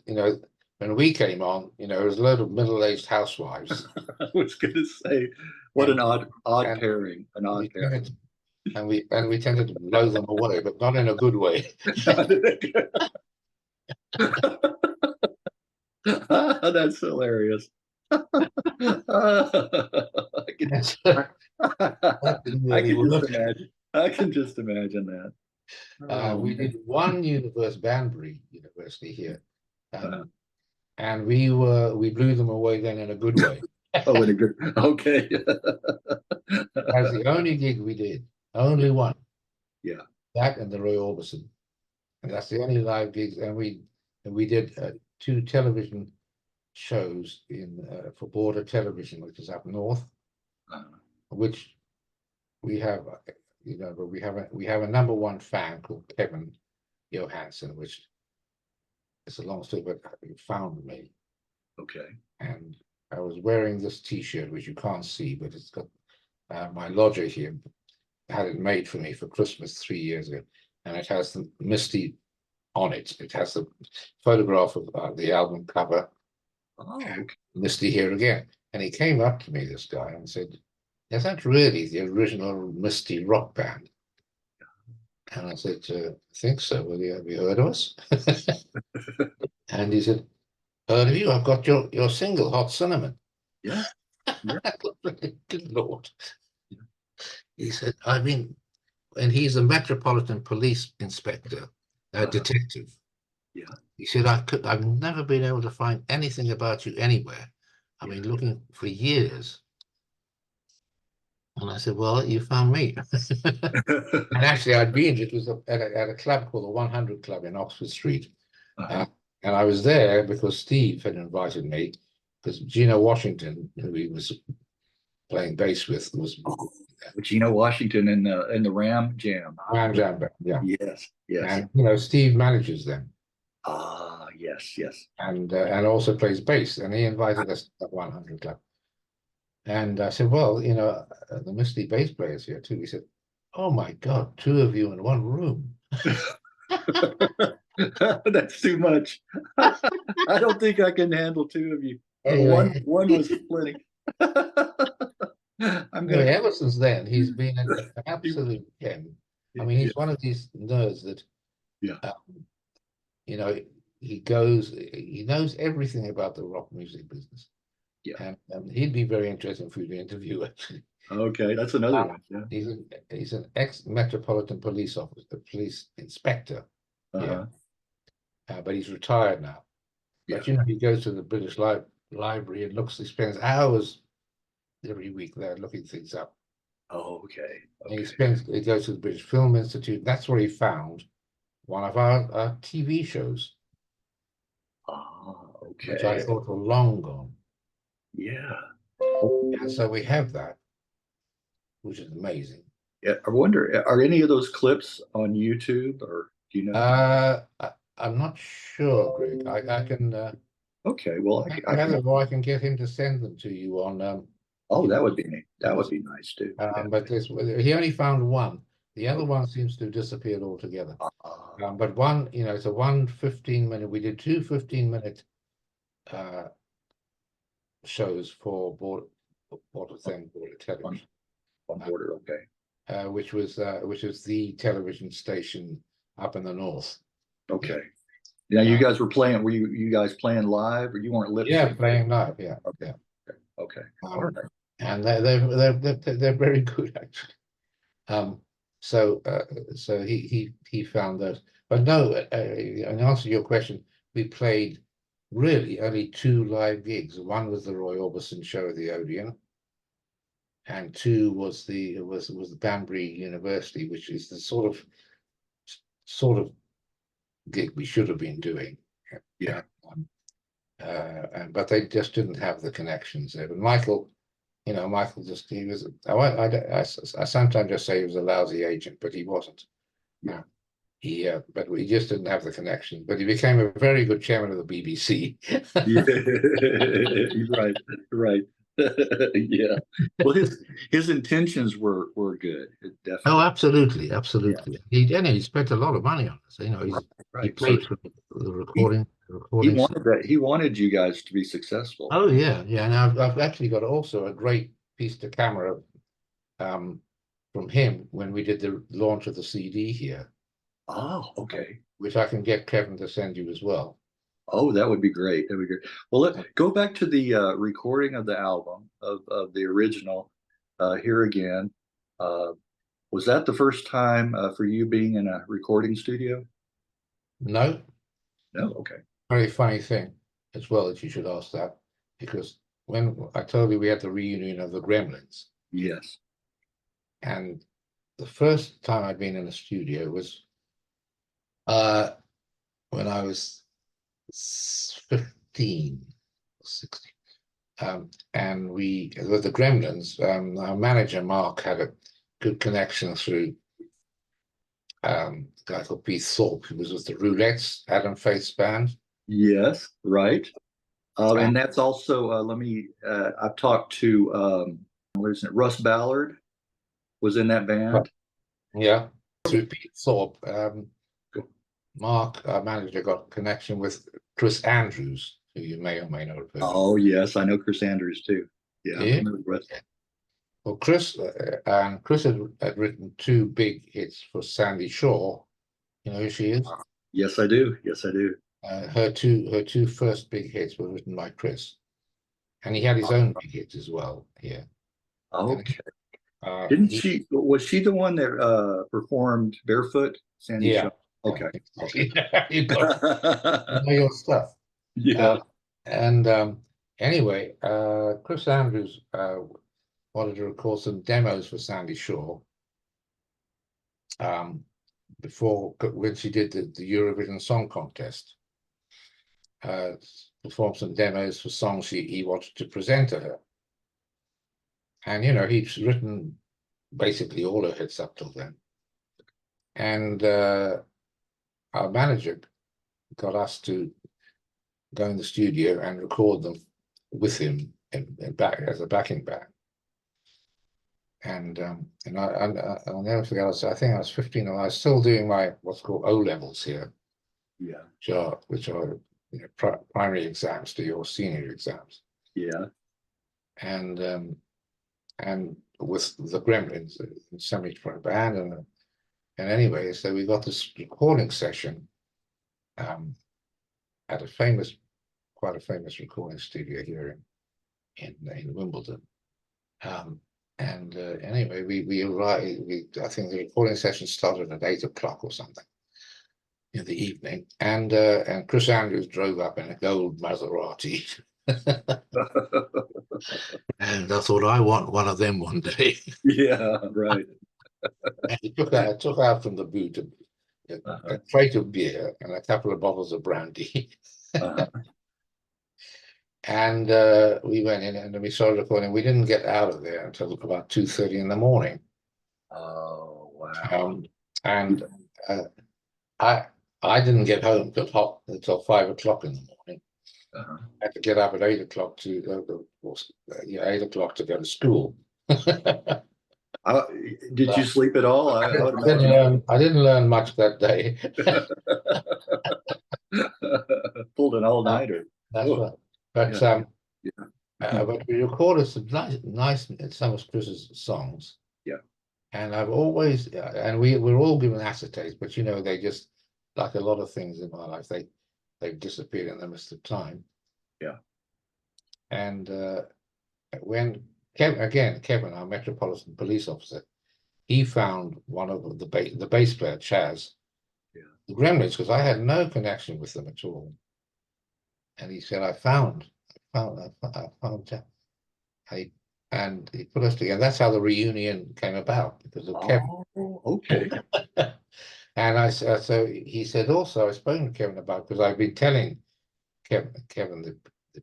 when we came on, it was a load of middle-aged housewives. I was going to say, what an odd pairing, and we tended to blow them away, but not in a good way. That's hilarious. I can just imagine that. We did one Banbury University here, and we blew them away then in a good way. Oh, in a good, okay. That's the only gig we did, only one. Yeah, that and the Roy Orbison, and that's the only live gigs. And we did 2 television shows for Border Television, which is up north, which we have, but we have a #1 fan called Kevin Johansson, which it's a long story, but he found me. Okay. And I was wearing this T-shirt, which you can't see, but it's got my lodger here had it made for me for Christmas 3 years ago, and it has the Misty on it. It has the photograph of the album cover. Oh, okay. Misty here again. And he came up to me, this guy, and said, "Is that really the original Misty rock band?" And I said, "I think so. Well, have you heard of us?" And he said, "Heard of you? I've got your single, Hot Cinnamon." Yeah. Yeah. Good Lord. He said, "I mean," and he's a Metropolitan Police inspector, detective. Yeah. He said, I've never been able to find anything about you anywhere. I've been looking for years." And I said, "Well, you found me." And actually, I'd been, it was at a club called the 100 Club in Oxford Street. And I was there because Steve had invited me, because Gino Washington, who he was playing bass with, was Gino Washington in the Ram Jam. Ram Jam band, yeah. Yes. Yes. And Steve manages them. Ah, yes. Yes. And also plays bass, and he invited us to that 100 Club. And I said, "Well, the Misty bass player's here too." He said, "Oh my God, two of you in one room." That's too much. I don't think I can handle two of you. Anyway, One was plenty. anyway, ever since then, he's been an absolute gem. I mean, he's one of these nerds that, he knows everything about the rock music business. Yeah. And he'd be very interesting for you to interview, actually. Okay, that's another one. Yeah. He's an ex-Metropolitan Police officer, police inspector. Yeah. But he's retired now. But he goes to the British Library and he spends hours every week there looking things up. Oh, okay. And he goes to the British Film Institute. That's where he found one of our TV shows. Oh, okay. Which I thought were long gone. Yeah. And so we have that, which is amazing. Yeah, I wonder, are any of those clips on YouTube, or do you know? I'm not sure, Greg. I can. Okay, well, I can get him to send them to you on. Oh, that would be neat. That would be nice too. But he only found one. The other one seems to have disappeared altogether. But one, it's a 15-minute. We did two 15-minute shows for Border Television. On Border, okay. Which was the television station up in the north. Okay. Now you guys were playing. Were you guys playing live, or you weren't lip syncing? Yeah, playing live. Yeah. Okay. Yeah. Okay. All right. And they're very good, actually. So he found those. But no, in answer to your question, we played really only two live gigs. One was the Roy Orbison show at the Odeon, and two was the Banbury University, which is the sort of gig we should have been doing. Yeah. But they just didn't have the connections there. But Michael just, he was, I sometimes just say he was a lousy agent, but he wasn't. Yeah. But we just didn't have the connection. But he became a very good chairman of the BBC. Right. Yeah. Well, his intentions were good. Definitely. Oh, absolutely. Yeah. He spent a lot of money on this. He paid for the recording. He wanted you guys to be successful. Oh yeah. And I've actually got also a great piece to camera from him when we did the launch of the CD here. Oh, okay. Which I can get Kevin to send you as well. Oh, that would be great. That'd be great. Well, let's go back to the recording of the album of the original. Here again, was that the first time for you being in a recording studio? No. No. Okay. Very funny thing as well that you should ask that, because when I told you we had the reunion of the Gremlins. Yes. And the first time I'd been in a studio was when I was 15 or 16. And with the Gremlins, our manager Mark had a good connection through a guy called Pete Thorpe, who was with the Roulettes, Adam Faith's band. Yes, right. And that's also, I've talked to, what is it, Russ Ballard was in that band. Yeah, through Pete Thorpe, Mark, our manager, got a connection with Chris Andrews, who you may or may not have heard of. Oh, yes, I know Chris Andrews too. Yeah, I'm Yeah. familiar with. Well, Chris had written two big hits for Sandy Shaw. You know who she is? Yes, I do. Yes, I do. Her two first big hits were written by Chris, and he had his own big hits as well here. Okay. And, Was she the one that performed Barefoot, Sandy yeah. Shaw? Okay. You know your stuff. Yeah. And anyway, Chris Andrews wanted to record some demos for Sandy Shaw before when she did the Eurovision Song Contest. Performed some demos for songs he wanted to present to her. And you know, he's written basically all her hits up till then. And our manager got us to go in the studio and record them with him back as a backing band. And I'll never forget. I think I was 15, and I was still doing my what's called O levels here. Yeah. Which are you know, primary exams to your senior exams. Yeah. And with the Gremlins, semi-pro band, and anyway, so we got this recording session at quite a famous recording studio here in Wimbledon. Anyway, we arrived. I think the recording session started at 8 o'clock or something in the evening, and Chris Andrews drove up in a gold Maserati. And I thought, I want one of them one day. Yeah, right. And he took out from the boot a crate of beer and a couple of bottles of brandy. And we went in and we started recording. We didn't get out of there until about 2:30 in the morning. Oh, wow. And I didn't get home until 5 o'clock in the morning. I had to get up at 8 o'clock to 8 o'clock to go to school. Did you sleep at all? I didn't learn much that day. Pulled an all-nighter. That's right. But but we recorded some nice some of Chris's songs. Yeah. And I've always and we're all given acetate, but you know, they just, like a lot of things in my life, they've disappeared in the mist of time. Yeah. And when Kevin, our Metropolitan Police officer, he found one of the bass player, Chaz, the Gremlins, because I had no connection with them at all. And he said, I found Chaz. And he put us together. That's how the reunion came about, because of Kevin. Okay. And so he said, also, I've spoken to Kevin about, because I've been telling Kevin, the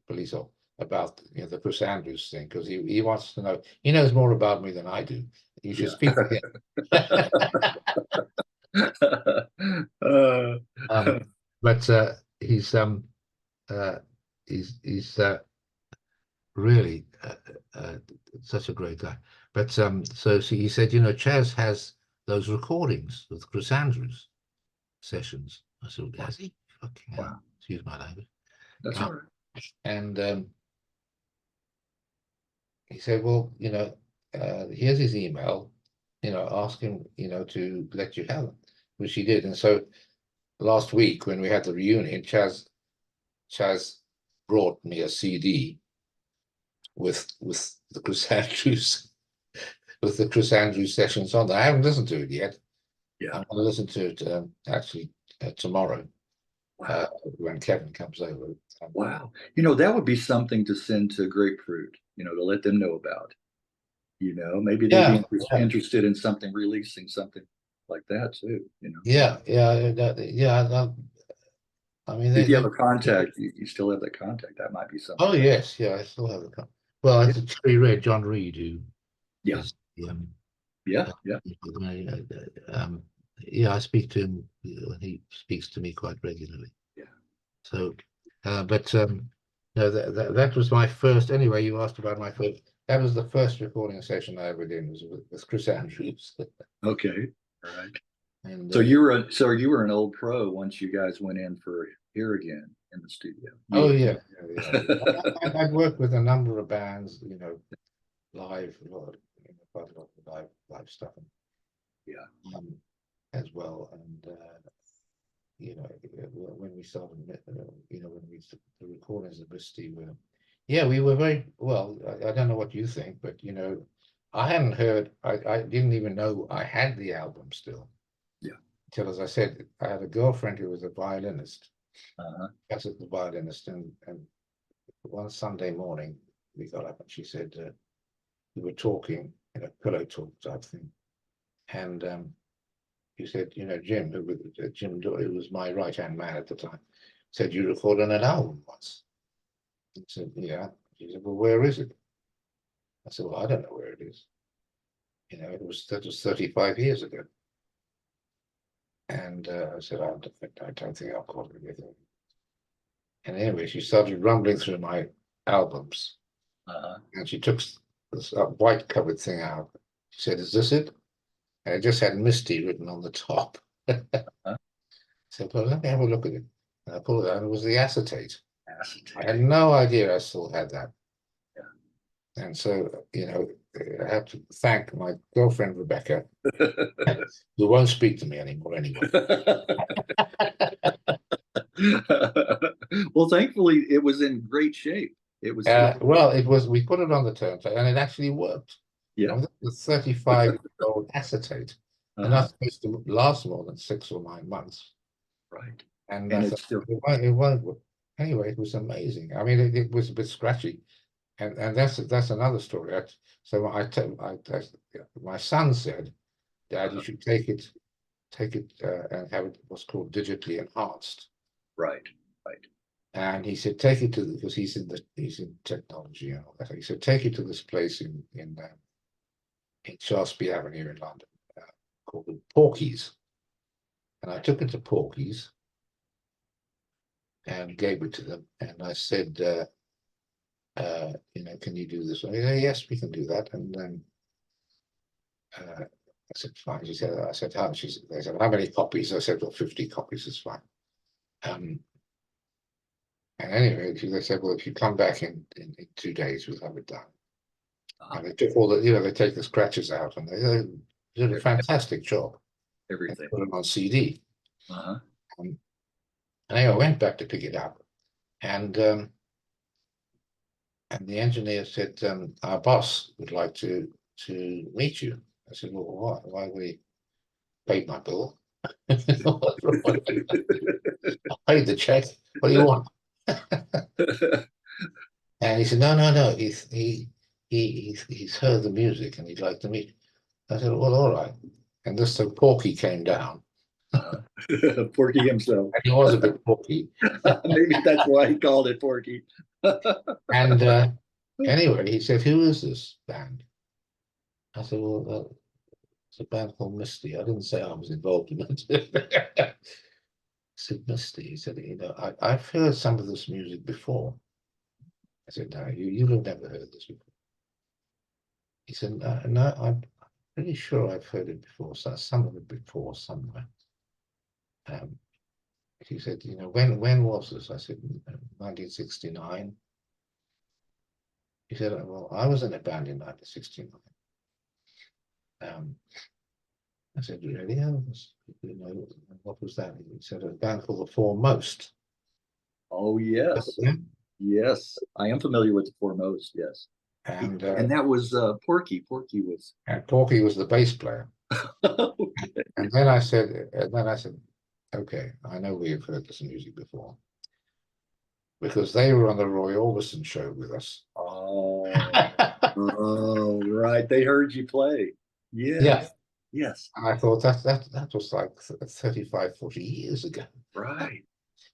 police officer, about the Chris Andrews thing, because he wants to know. He knows more about me than I do. You should speak to him. But he's really such a great guy. But so he said, Chaz has those recordings of the Chris Andrews sessions. I said, has he? Fucking hell. Excuse my language. That's all right. And he said, well, here's his email, ask him, to let you have it, which he did. And so last week when we had the reunion, Chaz brought me a CD with the Chris Andrews sessions on there. I haven't listened to it yet. Yeah. I'm going to listen to it actually tomorrow. When Kevin comes over. Wow. That would be something to send to Grapefruit, to let them know about. Maybe they'd be interested in releasing something like that too, Yeah. I mean, if you have a contact, you still have the contact. That might be something. Oh yes, yeah, I still have the contact. Well, it's Cherry Red, John Reed, who is I speak to him when he speaks to me quite regularly. Yeah. So, No, that was my first. Anyway, you asked about my first. That was the first recording session I ever did. Was with Chris Andrews. Okay. All right. And So you were an old pro once you guys went in for Here Again in the studio. oh You. yeah, I'd worked with a number of bands, live, quite a lot of live stuff, Yeah. as well. And when we started, when we the recordings of Misty were, yeah, we were very well. I don't know what you think, but I hadn't heard. I didn't even know I had the album still. Yeah. Until, as I said, I had a girlfriend who was a violinist, Uh-huh. classical violinist, and one Sunday morning we got up and she said, we were talking in a pillow talk type thing, and he said, Jim, who was my right hand man at the time, said, you recorded an album once. I said, yeah. He said, well, where is it? I said, well, I don't know where it is. That was 35 years ago. And I said, I don't think I'll call it anything. And anyway, she started rumbling through my albums, Uh-huh. and she took this white covered thing out. She said, is this it? And it just had Misty written on the top. Uh-huh. So, well, let me have a look at it. And I pulled it out, and it was the acetate. I Acetate. had no idea I still had that. Yeah. And so, I have to thank my girlfriend, Rebecca, who won't speak to me anymore anyway. Well, thankfully, it was in great shape. It was. We put it on the turntable and it actually worked. Yeah. The 35-year-old acetate, and Uh-huh. that's supposed to last more than 6 or 9 months. Right. And And I it's thought, still. it won't work. Anyway, it was amazing. I mean, it was a bit scratchy. And that's another story. So my son said, Dad, you should take it and have it what's called digitally enhanced. Right. Right. And he said, take it to because he's in technology and all that. He said, take it to this place in Shaftesbury Avenue in London, called the Porky's. And I took it to Porky's and gave it to them. And I said, can you do this? And he said, yes, we can do that. And then I said, fine. I said, how? They said, how many copies? I said, well, 50 copies is fine. And anyway, they said, well, if you come back in 2 days, we'll have it done. And they took they take the scratches out, and they did a fantastic job. Everything. Put it on CD. Uh-huh. And anyway, I went back to pick it up, and the engineer said, our boss would like to meet you. I said, well, why? Why would he paid my bill? I paid the check. What do you want? And he said, no. He's heard the music and he'd like to meet. I said, well, all right. And this so Porky came down. Porky himself. And he was a bit porky. Maybe that's why he called it Porky. And anyway, he said, who is this band? I said, well, it's a band called Misty. I didn't say I was involved in it. I said, Misty. He said, I've heard some of this music before. I said, no, you've never heard this before. He said, no, I'm pretty sure I've heard it before. So some of it before somewhere. He said, when was this? I said, 1969. He said, well, I was in a band in 1969. I said, really? What was that? He said, a band called The Foremost. Oh, yes. Yes. I am familiar with The Foremost, yes. And that was Porky. Porky was. And Porky was the bass player. Okay. And then I said, okay, I know we have heard this music before. Because they were on the Roy Orbison show with us. Oh, right. They heard you play. Yes. Yeah. Yes. And I thought that was like 35, 40 years ago. Right.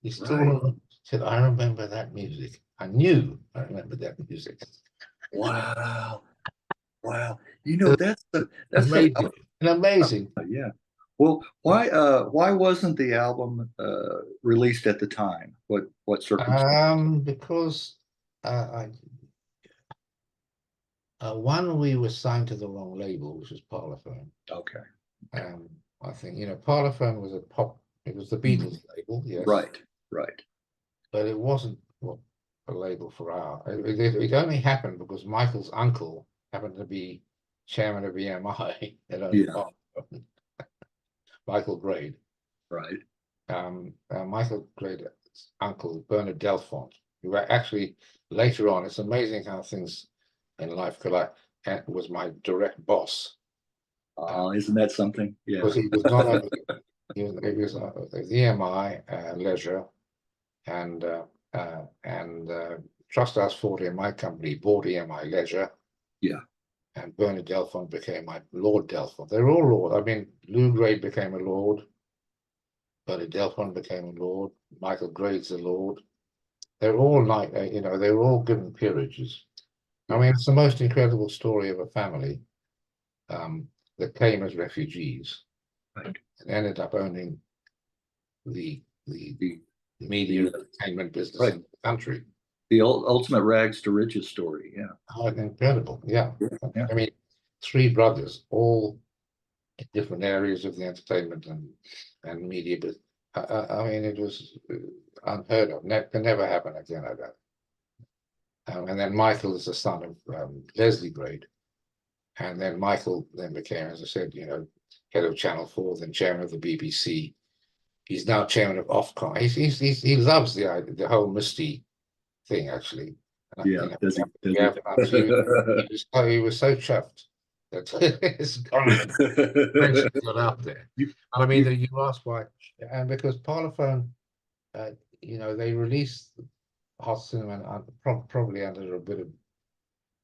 He still said, I remember that music. I remember that music. Wow. Wow. That's amazing. Yeah. Well, why wasn't the album released at the time? What circumstance? Because One, we were signed to the wrong label, which was Parlophone. Okay. I think, Parlophone was it was the Beatles label, yes. Right. Right. But it wasn't a label for it only happened because Michael's uncle happened to be chairman of EMI at Parlophone. Michael Grade. Right. Michael Grade's uncle, Bernard Delfont, who actually later on, it's amazing how things in life collide, and was my direct boss. Isn't that something? Yeah. Because he was not only he was EMI, Leisure, and Trust House 40 in my company bought EMI Leisure. Yeah. And Bernard Delfont became my Lord Delfont. They're all Lord. I mean, Lou Grade became a Lord. Bernard Delfont became a Lord. Michael Grade's a Lord. They're all like, they were all given peerages. I mean, it's the most incredible story of a family that came as refugees, right, and ended up owning the media entertainment business in the country. The ultimate rags to riches story. Yeah. Oh, incredible. Yeah. Yeah. I mean, three brothers, all in different areas of the entertainment and media, but I mean, it was unheard of. Can never happen again, I don't. And then Michael is the son of Leslie Grade. And then Michael then became, as I said, head of Channel 4, then chairman of the BBC. He's now chairman of Ofcom. He loves the whole Misty thing, actually. Yeah, does he? He was so chuffed that his friendship got out there. I mean, you asked why, and because Parlophone, they released Hot Cinema probably under a bit of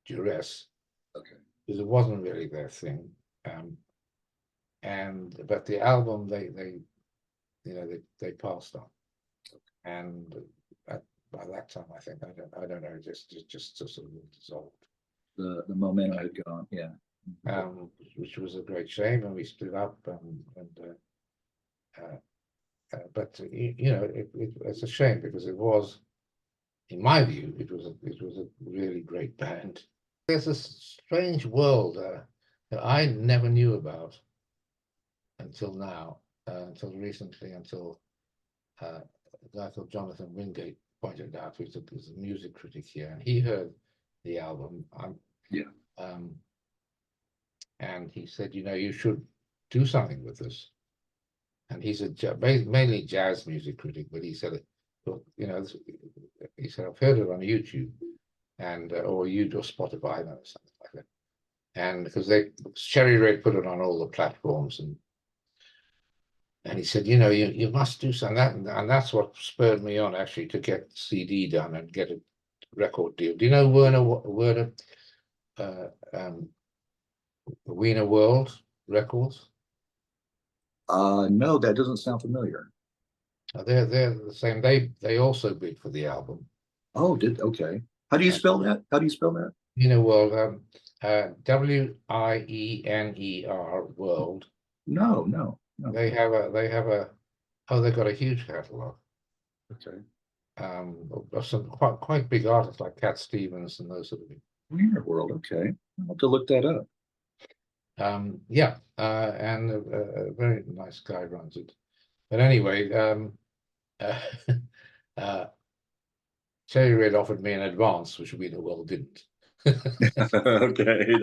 duress. Okay. Because it wasn't really their thing, but the album they passed on, and by that time I think I don't know, just sort of dissolved. The momentum had gone, yeah. Which was a great shame, and we split up, but it's a shame because it was, in my view, it was a really great band. There's a strange world that I never knew about until now, until recently, until a guy called Jonathan Wingate pointed out, who's a music critic here, and he heard the album. And he said, you should do something with this. And he's mainly jazz music critic, but he said, he said, I've heard it on YouTube, and or Spotify or something like that. And because Cherry Red put it on all the platforms, and he said, you must do something. And that's what spurred me on actually to get CD done and get a record deal. Do you know Wiener World Records? No, that doesn't sound familiar. They're the same. They also bid for the album. Oh, okay. How do you spell that? Wiener World, WIENER World. No. They have they've got a huge catalog. Okay. Of some quite big artists like Cat Stevens and those sort of things. Wiener World, okay. I'll have to look that up. And a very nice guy runs it. But anyway, Cherry Red offered me an advance, which Wiener World didn't. Okay.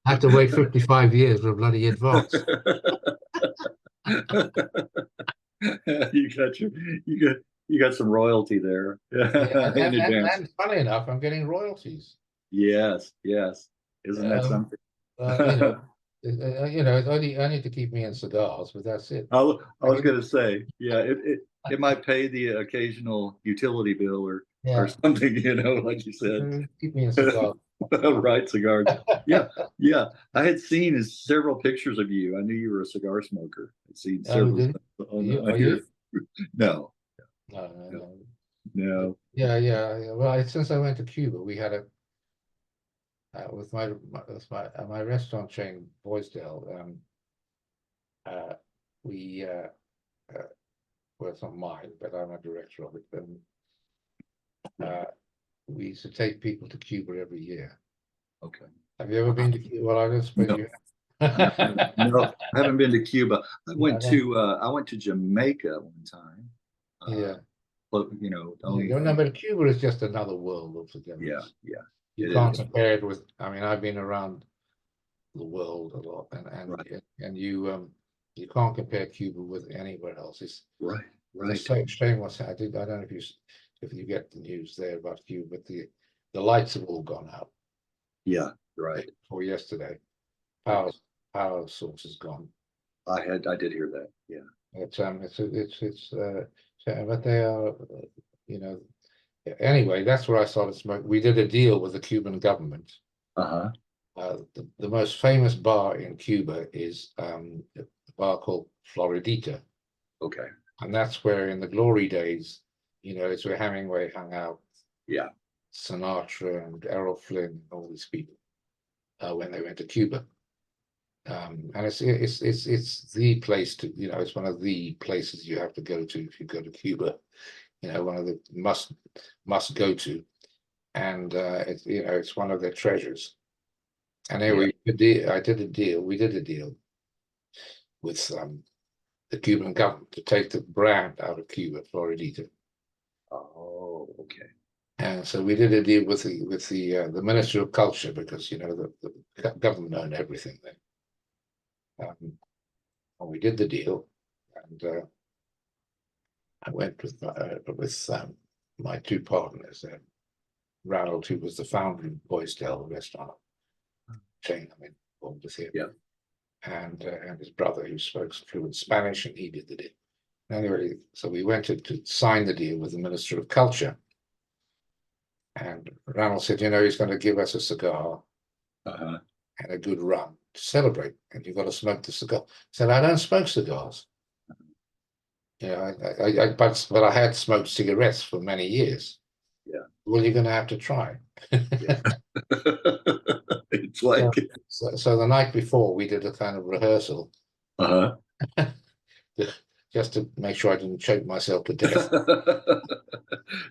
I had to wait 55 years for a bloody advance. You got some royalty there. And funny enough, I'm getting royalties. Yes. Isn't that something? It's only to keep me in cigars, but that's it. I was going to say, yeah, it might pay the occasional utility bill or something, like you said. Keep me in cigars. Right, cigars. Yeah. I had seen several pictures of you. I knew you were a cigar smoker. I'd seen several. Are you? No. No. Yeah. Well, since I went to Cuba, we had with my restaurant chain, Boysdale. Well, it's not mine, but I'm a director of it. we used to take people to Cuba every year. Okay. Have you ever been to Cuba? Well, I don't suppose No. you have. No, I haven't been to Cuba. I went Yeah, to Jamaica one time. yeah. But you know, only No, but Cuba is just another world altogether. yeah, yeah, You it can't is. compare it with. I mean, I've been around the world a lot, Right, and you can't compare Cuba with anywhere else. It's right, the right. same what's I don't know if you get the news there about Cuba, but the lights have all gone out Yeah, right. for yesterday. Yeah. Power source is gone. I did hear that. Yeah. But they are, you know. Anyway, that's where I started smoking. We did a deal with the Cuban government. Uh-huh. The most famous bar in Cuba is a bar called Floridita, Okay. and that's where in the glory days, it's where Hemingway hung out, Yeah. Sinatra and Errol Flynn, and all these people when they went to Cuba. And it's the place to, it's one of the places you have to go to if you go to Cuba. One of the must go to, and it's one of their treasures. And anyway, we did a deal with the Cuban government to take the brand out of Cuba, Floridita. Oh, okay. And so we did a deal with the Ministry of Culture because the government owned everything there. And we did the deal, and I went with my two partners, Ronald, who was the founder of Boysdale restaurant chain. I mean, Bournemouth here. Yeah. And his brother, who spoke fluent Spanish, and he did the deal. Anyway, so we went to sign the deal with the Minister of Culture, and Ronald said, he's going to give us a cigar Uh-huh. and a good rum to celebrate, and you've got to smoke the cigar. I said, I don't smoke cigars. But I had smoked cigarettes for many years. Yeah. Well, you're going to have to try. Yeah. It's like So the night before, we did a kind of rehearsal. uh-huh. Just to make sure I didn't choke myself to death.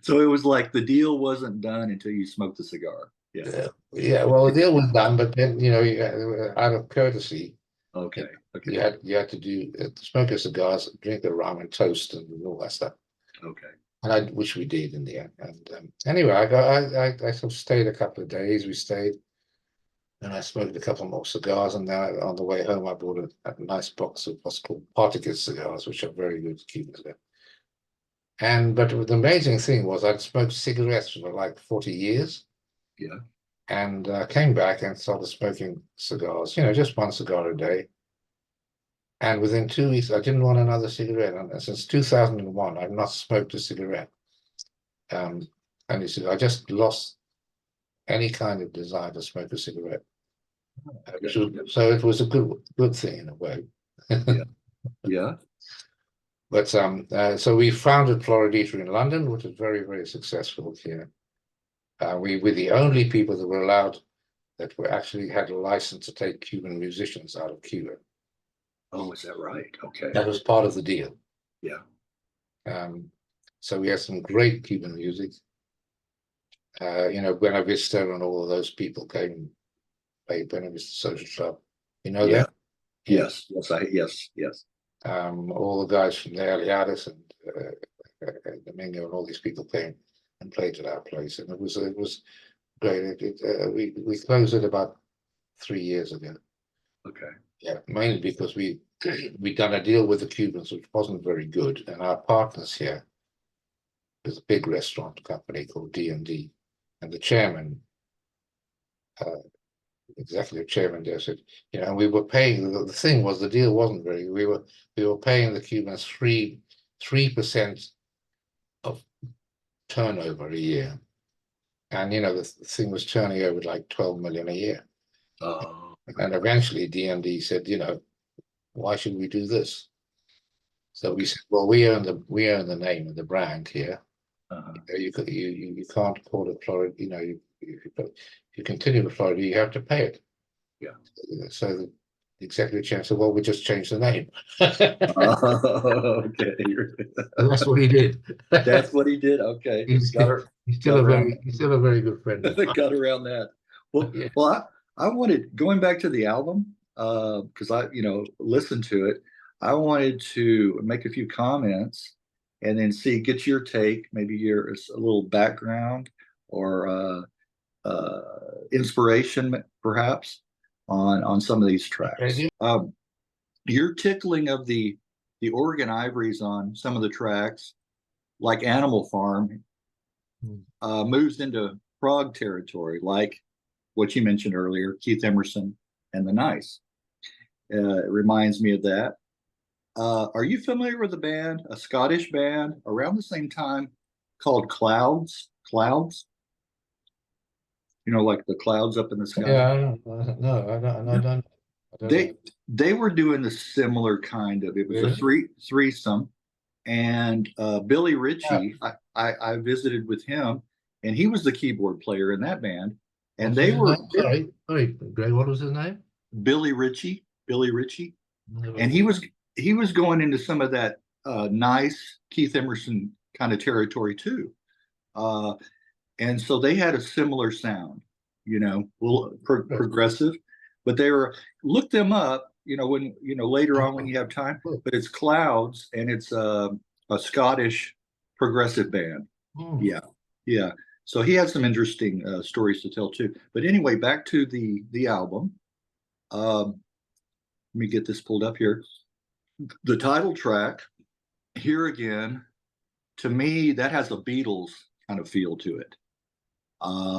So it was like the deal wasn't done until you smoked the cigar. Yeah. Yeah. Well, the deal was done, but then out of courtesy, Okay. Okay. you had to smoke a cigars, drink a rum, and toast, and all that stuff. Okay. And which we did in the end. And anyway, I sort of stayed a couple of days. We stayed, and I smoked a couple more cigars. And then on the way home, I bought a nice box of what's called Partagas cigars, which are very good Cuban cigars. But the amazing thing was I'd smoked cigarettes for like 40 years. Yeah. And came back and started smoking cigars, just one cigar a day. And within 2 weeks, I didn't want another cigarette. And since 2001, I've not smoked a cigarette. And he said, I just lost any kind of desire to smoke a cigarette. So it was a good thing in a way. Yeah. Yeah. But so we founded Floridita in London, which was very, very successful here. We were the only people that were allowed, that were actually had a license to take Cuban musicians out of Cuba. Oh, is that right? Okay. That was part of the deal. Yeah. So we had some great Cuban music. Buena Vista and all of those people came and played Buena Vista Social Club. Yeah. That? Yes. Yes. All the guys from the Aliadas and Domingo and all these people came and played at our place, and it was great. We closed it about 3 years ago. Okay. Yeah, mainly because we'd done a deal with the Cubans which wasn't very good, and our partners here is a big restaurant company called D&D, and the chairman, executive chairman there said, we were paying. The thing was, the deal wasn't very. We were paying the Cubans 3% of turnover a year, and the thing was turning over like 12 million a year. Oh. And eventually D&D said, why should we do this? So we said, well, we own the name of the brand here. Uh-huh. You can't call it Florida. If you continue with Florida, you have to pay it. Yeah. So the executive chair said, well, we just changed the name. Okay. And that's what he did. That's what he did. Okay. He's still got around he's still a very good friend of mine. got around that. Well, Yeah. well, I wanted going back to the album because I listened to it. I wanted to make a few comments and then get your take, maybe a little background or inspiration, perhaps, on some of these tracks. Okay. Your tickling of the organ ivories on some of the tracks, like Animal Farm, moves into prog territory, like what you mentioned earlier, Keith Emerson and the Nice. It reminds me of that. Are you familiar with a Scottish band around the same time called Clouds? Clouds? Like the clouds up in the sky. Yeah, I don't, no, I don't, I don't, I don't They know. they were doing the similar kind of. It was a Really? threesome, and Billy Yeah. Ritchie. I visited with him, and he was the keyboard player in that band, and What's they his were name? Sorry, Greg. What was his name? Billy Ritchie. Billy Ritchie, Never and heard of he was going into some of that nice Keith Emerson kind of territory too. Uh, and so they had a similar sound, it. progressive, but they were look them up, when later on when you have time. Oh, But it's Clouds, and it's a Scottish progressive band. oh. Yeah, yeah. So he had some interesting stories to tell too. But anyway, back to the album. Let me get this pulled up here. The title track, Here Again, to me, that has a Beatles kind of feel to it.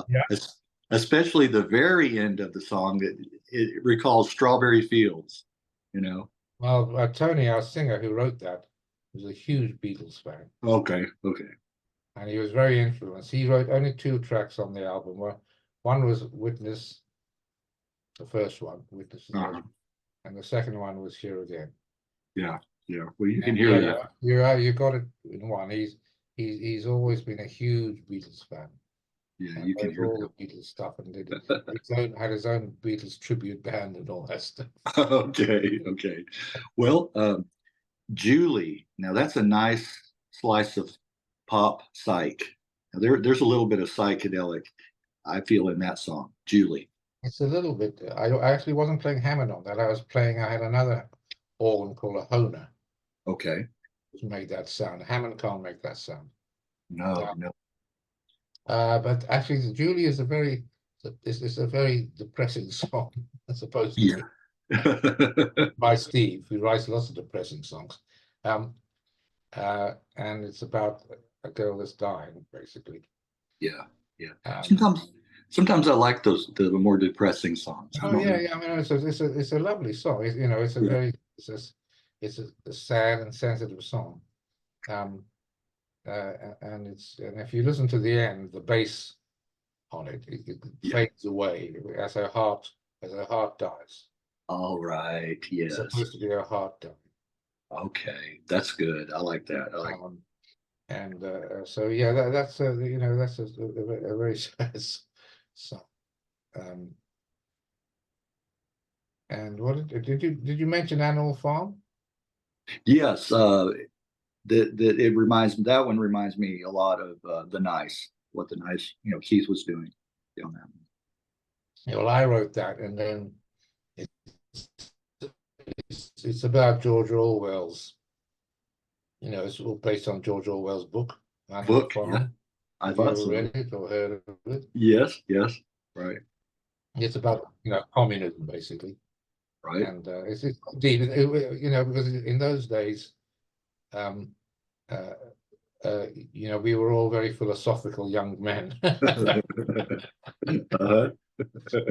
Yeah. Especially the very end of the song, it recalls Strawberry Fields, you know. Well, Tony, our singer who wrote that, was a huge Beatles fan, Okay, and he was very influenced. He wrote only 2 tracks on the album. One was Witness, the first one, Witness, uh-huh. and the second one was Here Again. Yeah. Well, you can And hear yeah, that. you got it in one. He's always been a huge Beatles fan. Yeah, And you can wrote hear all the Beatles stuff and had his own Beatles tribute band and all that stuff. that. Okay. Well, Julie. Now that's a nice slice of pop psych. Now there's a little bit of psychedelic, I feel, in that song, Julie. It's a little bit. I actually wasn't playing Hammond on that. I had another organ called a Honer, Okay. which made that sound. Hammond can't make that sound. No, Uh, no. but actually, Julie is it's a very depressing song, as opposed Yeah. to by Steve, who writes lots of depressing songs. Um, and it's about a girl that's dying, basically. Yeah. Um, Sometimes I like the more depressing songs. I oh don't know. yeah. I mean, it's a lovely song. It's a Yeah. very it's a sad and sensitive song. Um, and if you listen to the end, the bass on it Yeah. fades away as her heart dies. All right. It's Yes. supposed to be her heart dying. Okay. That's good. I like that. I like. And so yeah, that's that's a very sad song. Um, and what did you mention Animal Farm? Yes. That one reminds me a lot of the Nice. What the Nice, Keith was doing on that one. Yeah, well, I wrote that, and then it's about George Orwell's. It's all based on George Orwell's book, Animal Book. Yeah. Farm. I Have you thought ever so. read it or heard of it? Yes. Right. It's about communism basically, Right. and it's deep. Because in those days, um, uh, we were all very philosophical young men. Uh-huh.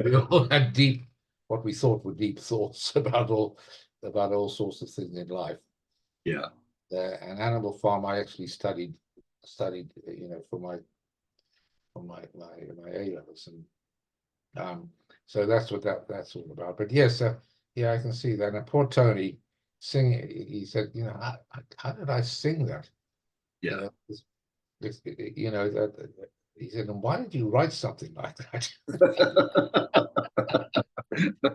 We all had what we thought were deep thoughts about all sorts of things in life. Yeah. And Animal Farm, I actually studied, for my A levels, and so that's what that's all about. But yes, yeah, I can see that. And poor Tony singing, he said, how did I sing that? Yeah. He said, and why did you write something like that?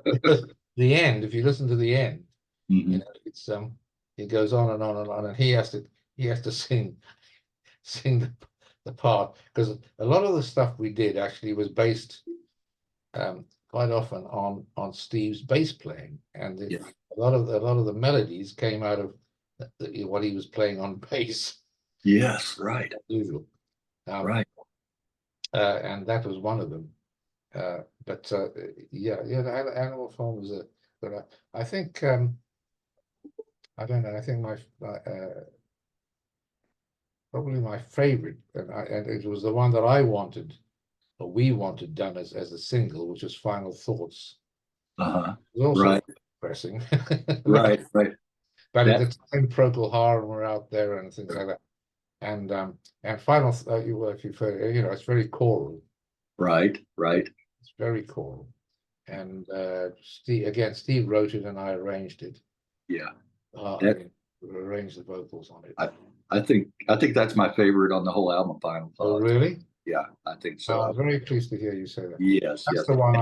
Because the end, if you listen to the end, Mhm. it goes on and on and on, and he has to sing the part, because a lot of the stuff we did actually was based quite often on Steve's bass playing, and Yeah. a lot of the melodies came out of what he was playing on bass. Yes, right, Usual. right. And that was one of them. But yeah, the animal farm was a. But I think I don't know. I think my probably my favorite, and it was the one that I wanted, or we wanted done as a single, which was Final Thoughts. Uh-huh. It was also Right, depressing, right, right. but at That, the time, Procol Harum were out there and things like that. And Final, if you've heard, it's very choral. right, right. It's very choral. And Steve wrote it and I arranged it. Yeah. I That mean, arranged the vocals on it. I think that's my favorite on the whole album, Final Oh, Thought. really? Yeah, I think I so. was very pleased to hear you say that. Yes, That's yes. the one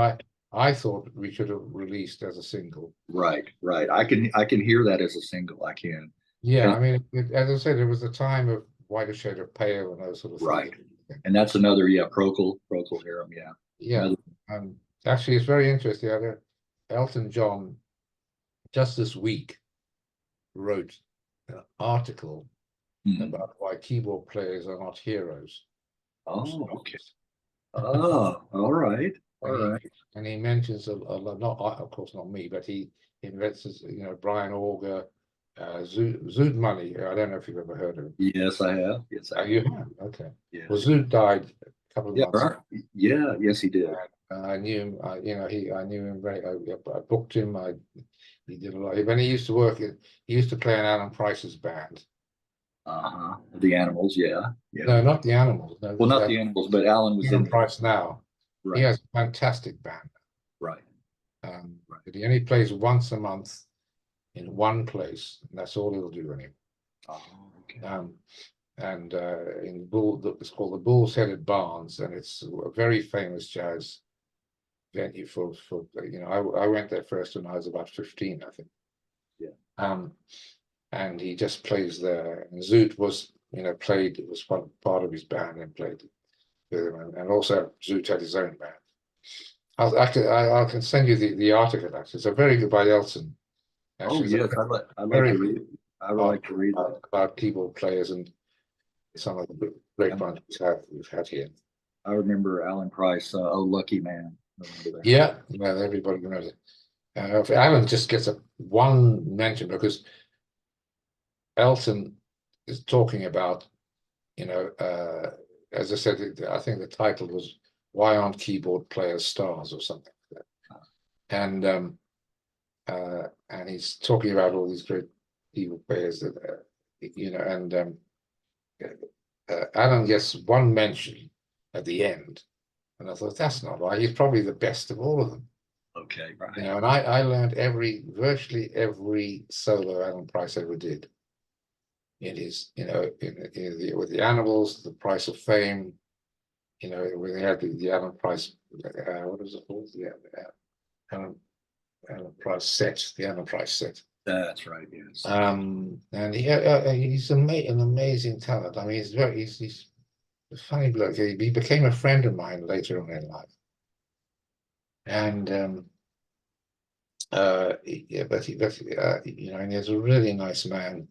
I thought we should have released as a single. Right, right. I can hear that as a single. I can. Yeah, And, I mean, as I said, it was the time of Whiter Shade of Pale and those sort of right. things. And that's another, yeah, Procol Harum, yeah. Yeah. Another, Actually, it's very interesting. Elton John just this week wrote an article about why keyboard players are not heroes. oh, okay. Oh, all right. All right. And he mentions a lot, not of course not me, but he invents, Brian Auger, Zoot Money. I don't know if you've ever heard of him. Yes, I have. Yes, I Oh, have. you have? Okay. Yes. Well, Zoot died a couple of Yeah, months right. Yeah, yes, he did. ago. I knew him. I knew him very. I booked him. He did a lot. When he used to work, he used to play in Alan Price's band. Uh-huh. The animals, yeah. Yeah. No, not the Animals. No, Well, not the animals, but Alan was Alan in there. Price now. He Right, has a fantastic band. right. But he only plays once a month in one place, and that's all he'll do anymore. Oh, okay. And it's called the Bull's Headed Barns, and it's a very famous jazz venue for I went there first when I was about 15, I think. Yeah. And he just plays there. And Zoot was played, it was part of his band and played with him, and also Zoot had his own band. I can send you the article. Actually, it's a very good by Elton. Oh, Actually, yes, I like to read. I would like to read that. about keyboard players and some of the great ones we've had here. I remember Alan Price, Oh Lucky Man. Yeah, well, everybody knows it. Alan just gets one mention because Elton is talking about, as I said, I think the title was "Why Aren't Keyboard Players Stars" or something like that. And he's talking about all these great keyboard players that, and Alan gets one mention at the end, and I thought that's not right. He's probably the best of all of them. Okay, right. And I learned virtually every solo Alan Price ever did. In his, with the Animals, The Price of Fame, when they had the Alan Price, what was it called? Yeah, Alan Price set, the Alan Price set. That's right. Yes. And he's an amazing talent. I mean, he's a funny bloke. He became a friend of mine later on in life. And and he's a really nice man.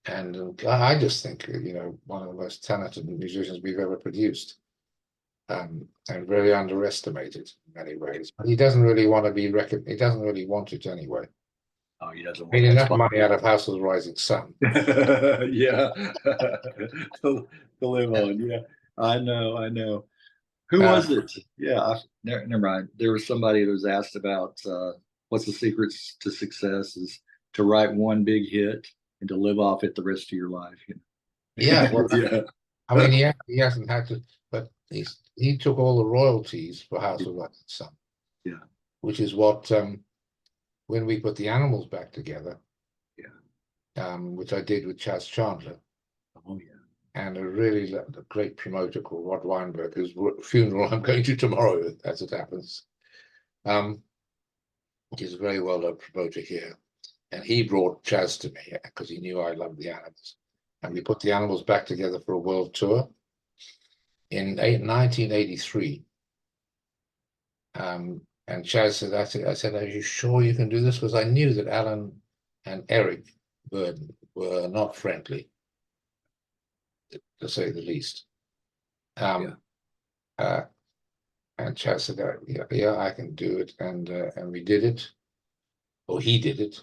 And I just think, one of the most talented musicians we've ever produced, and very underestimated in many ways. But he doesn't really want to be recognized. He doesn't really want it anyway. Oh, he doesn't Made want enough money out of House of the Rising Sun. Yeah. to live on. Yeah. I know. Who was it? Yeah, never mind. There was somebody that was asked about what's the secrets to success is to write one big hit and to live off it the rest of your life. Yeah, well, Yeah. I mean, he hasn't had to, but he took all the royalties for House of Rising Sun. Yeah. Which is what when we put the Animals back together. Yeah. Which I did with Chas Chandler. Oh yeah. And a great promoter called Rod Weinberg, whose funeral I'm going to tomorrow, as it happens. He's a very well-known promoter here. And he brought Chas to me because he knew I loved the Animals. And we put the Animals back together for a world tour. in 1983. And Chaz said, I said, are you sure you can do this? Because I knew that Alan and Eric Burden were not friendly, to say the least. And Chaz said, yeah, yeah, I can do it. And we did it, or he did it.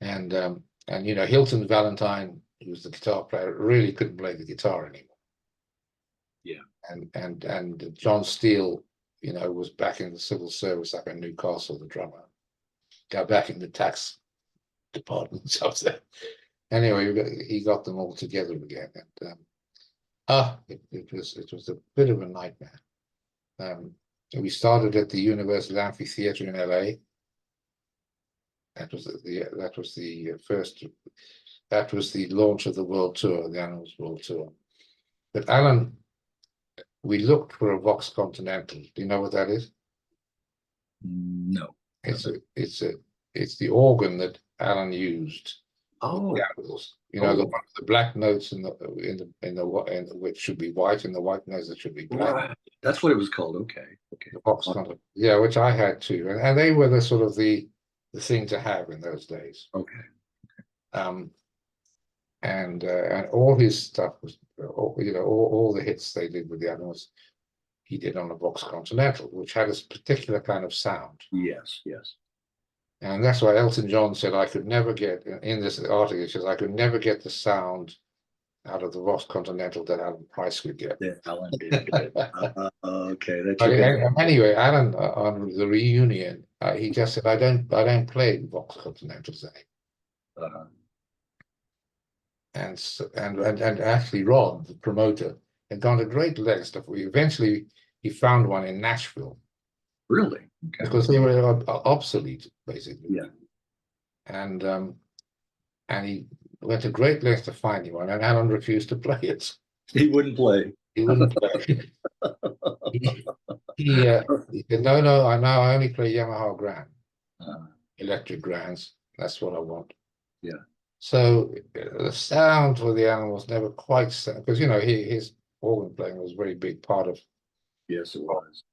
And you know, Hilton Valentine, who was the guitar player, really couldn't play the guitar anymore. Yeah. And John Steele, you know, was back in the civil service up in Newcastle, the drummer. Got back in the tax departments up there. Anyway, he got them all together again. And it was a bit of a nightmare. We started at the Universal Amphitheatre in LA. That was the launch of the world tour, the Annals World Tour. But Alan, we looked for a Vox Continental. Do you know what that is? No. It's the organ that Alan used. Oh, The Annals. You know, the black notes in which should be white, and the white notes that should be black. right. That's what it was called. Okay. The Vox Continental. Yeah, which I had too, and they were the sort of the thing to have in those days. Okay. And all his stuff was, you know, all the hits they did with the Annals, he did on a Vox Continental, which had a particular kind of sound. Yes, yes. And that's why Elton John said, I could never get, in this article, he says, I could never get the sound out of the Vox Continental that Alan Price could get. Yeah, Alan did. Okay, that's anyway, Alan on the reunion, he just said, I don't play Vox Continentals anymore. And actually Rod, the promoter, had gone to great lengths. Eventually he found one in Nashville. Really? Okay. Because they were obsolete, basically. Yeah. And he went to great lengths to find one, and Alan refused to play it. He wouldn't play. He wouldn't play. he said, no, I only play Yamaha Grand, electric Grands. That's what I want. Yeah. So the sound for the Alan was never quite, because you know his organ playing was a very big part of. Yes, it was.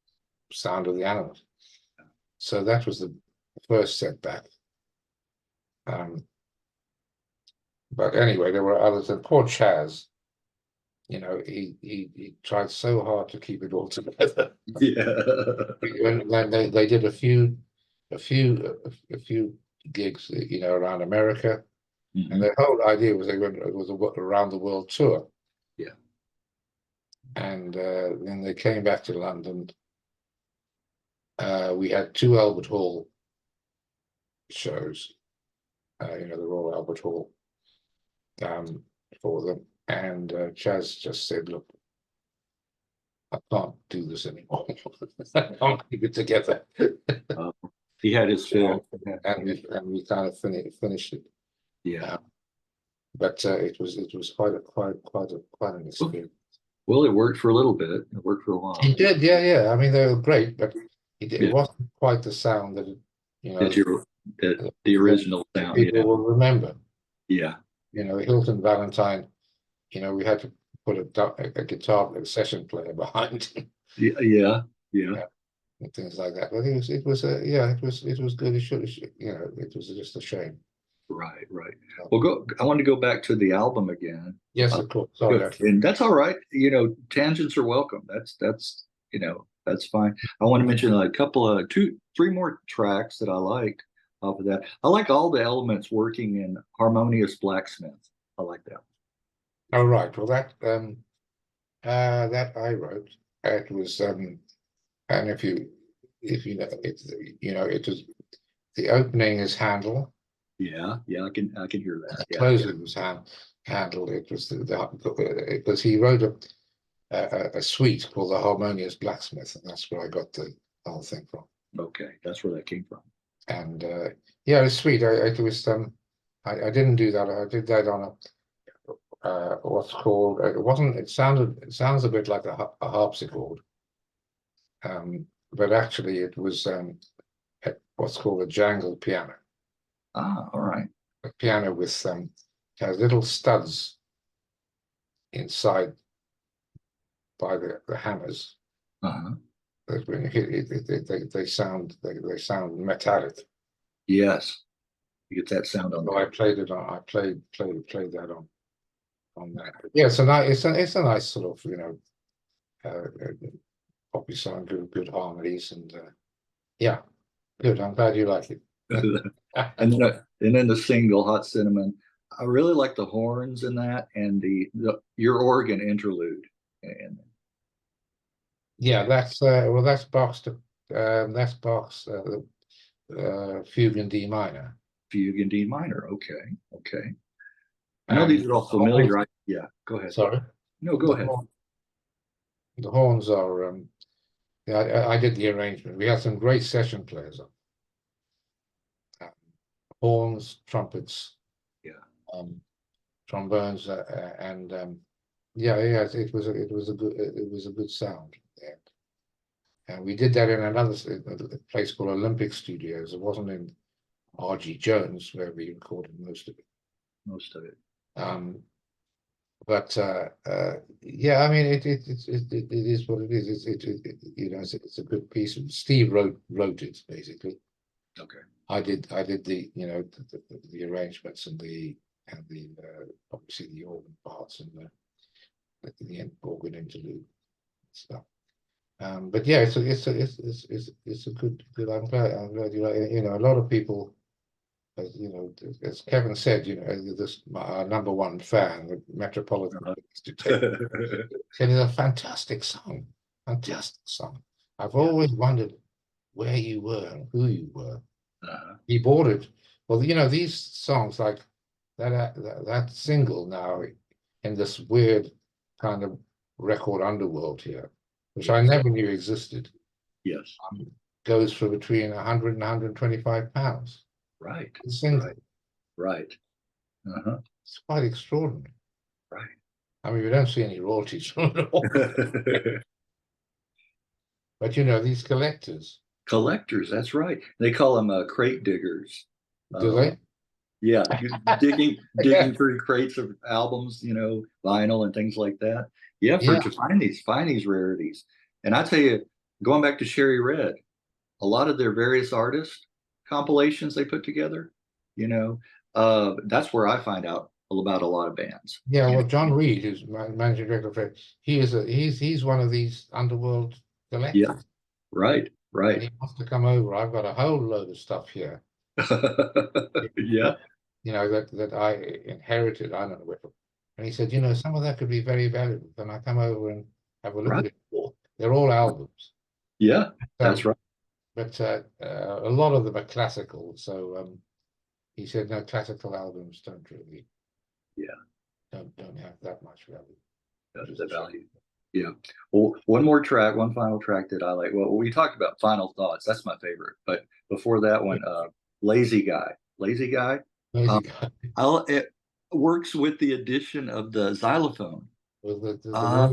Sound of the Animals. So that was the first setback. But anyway, there were others, and poor Chaz, you know, he tried so hard to keep it all together. Yeah. When they did a few gigs, you know, around America, and the whole idea was it was a around the world tour. Yeah. And then they came back to London. We had 2 Albert Hall shows, you know, the Royal Albert Hall, for them. And Chaz just said, look, I can't do this anymore. I can't keep it together. He had his fill. And we kind of finished it. Yeah. But it was quite an experience. Well, it worked for a little bit. It worked for a while. It did, yeah. I mean, they were great, but it wasn't quite the sound that you know that the original sound. People will remember. Yeah. You know, Hilton Valentine. You know, we had to put a guitar, a session player behind. Yeah. And things like that. But it was good. It should, you know, it was just a shame. Right. Well, I want to go back to the album again. Yes, of course. Sorry, and that's all right. You know, tangents are welcome. That's you know, that's fine. I want to mention a couple of 3 more tracks that I liked off of that. I like all the elements working in harmonious blacksmith. I like that. Oh, right. Well, that I wrote. It was and if you know, it's, you know, it was, the opening is Handel. Yeah, I can hear that. The closing was Handel. It was because he wrote a suite called the Harmonious Blacksmith, and that's where I got the whole thing from. Okay, that's where that came from. And yeah, it's sweet. I didn't do that. I did that on a what's called. It sounds a bit like a harpsichord, but actually it was what's called a jangle piano. Ah, all right. A piano with has little studs inside by the hammers. Uh-huh. That when you hit it, they sound metallic. Yes. You get that sound on So there. I played it on. I played that on that. Yeah, it's a nice sort of, you know, poppy song, good harmonies, and yeah, good. I'm glad you like it. And then the single Hot Cinnamon. I really like the horns in that and the your organ interlude. And Yeah, that's well, that's Bach's fugue in D minor. fugue in D minor. Okay. Okay. I know And these are all the horns, familiar. Yeah, go ahead. sorry, No, go the, ahead. the horns are yeah, I did the arrangement. We had some great session players on. Horns, trumpets, Yeah. trombones, and yeah, yes, it was a good sound. And we did that in another place called Olympic Studios. It wasn't in R.G. Jones where we recorded most of it. Most of it. But yeah, I mean, it is what it is. You know, it's a good piece. Steve wrote it basically. Okay. I did the, you know, the arrangements and the obviously the organ parts and the organ interlude stuff. But yeah, it's a good. I'm glad you like it. You know, a lot of people, as you know, as Kevin said, you know, this our number one fan, the Metropolitan said it's a fantastic song, fantastic song. I've always wondered where you were and who you were. He bought it. Well, you know, these songs like that single now in this weird kind of record underworld here, which I never knew existed, Yes. goes for between 100 and 125 pounds. Right. The single. Right. Uh-huh. It's quite extraordinary. Right. I mean, we don't see any royalties from it all. But you know, these collectors, Collectors, that's right. They call them crate diggers. do they? Yeah, digging Yeah. through crates of albums, you know, vinyl and things like that. Yeah, Yeah. to find these rarities. And I tell you, going back to Sherry Red, a lot of their various artist compilations they put together, you know, that's where I find out about a lot of bands. Yeah, well, John Reed, who's managing director of it, he's one of these underworld Yeah, collectors. right, And right. he wants to come over. I've got a whole load of stuff here, Yeah, you know, that I inherited. I don't know where from. And he said, you know, some of that could be very valuable. Can I come over and have a look right. at it? They're all albums. Yeah, that's right. But a lot of them are classical. So he said, no, classical albums don't really, Yeah, don't have that much value. that's the value. Yeah. Well, one more track, one final track that I like. Well, we talked about Final Thoughts. That's my favorite. But before that one, Lazy Guy. Lazy Guy. Lazy Guy. It works with the addition of the xylophone. With Uh,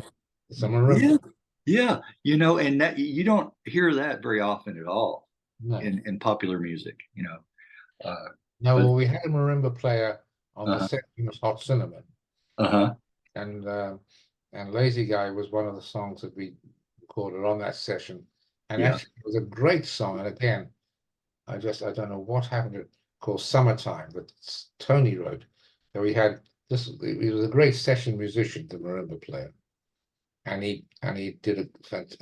some marimba. yeah. You know, and that you don't hear that very often at all No. in popular music, you know. No, but, well, we had a marimba player on the uh-huh. section of Hot Cinnamon. Uh-huh. And Lazy Guy was one of the songs that we recorded on that session. And Yeah. actually it was a great song. And again, I don't know what happened to it, called Summertime, that Tony wrote. So we had this, he was a great session musician, the marimba player. And he did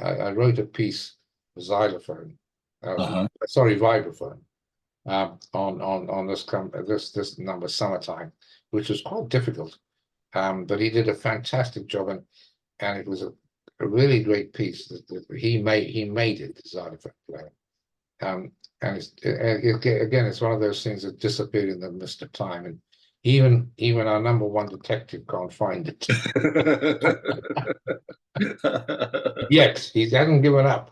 I wrote a piece for xylophone, sorry, vibraphone, on this number Summertime, which was quite difficult. But he did a fantastic job, and it was a really great piece that he made it, the xylophone player. And again, it's one of those things that disappeared in the mist of time, and even our number one detective can't find it. Yet he hasn't given up.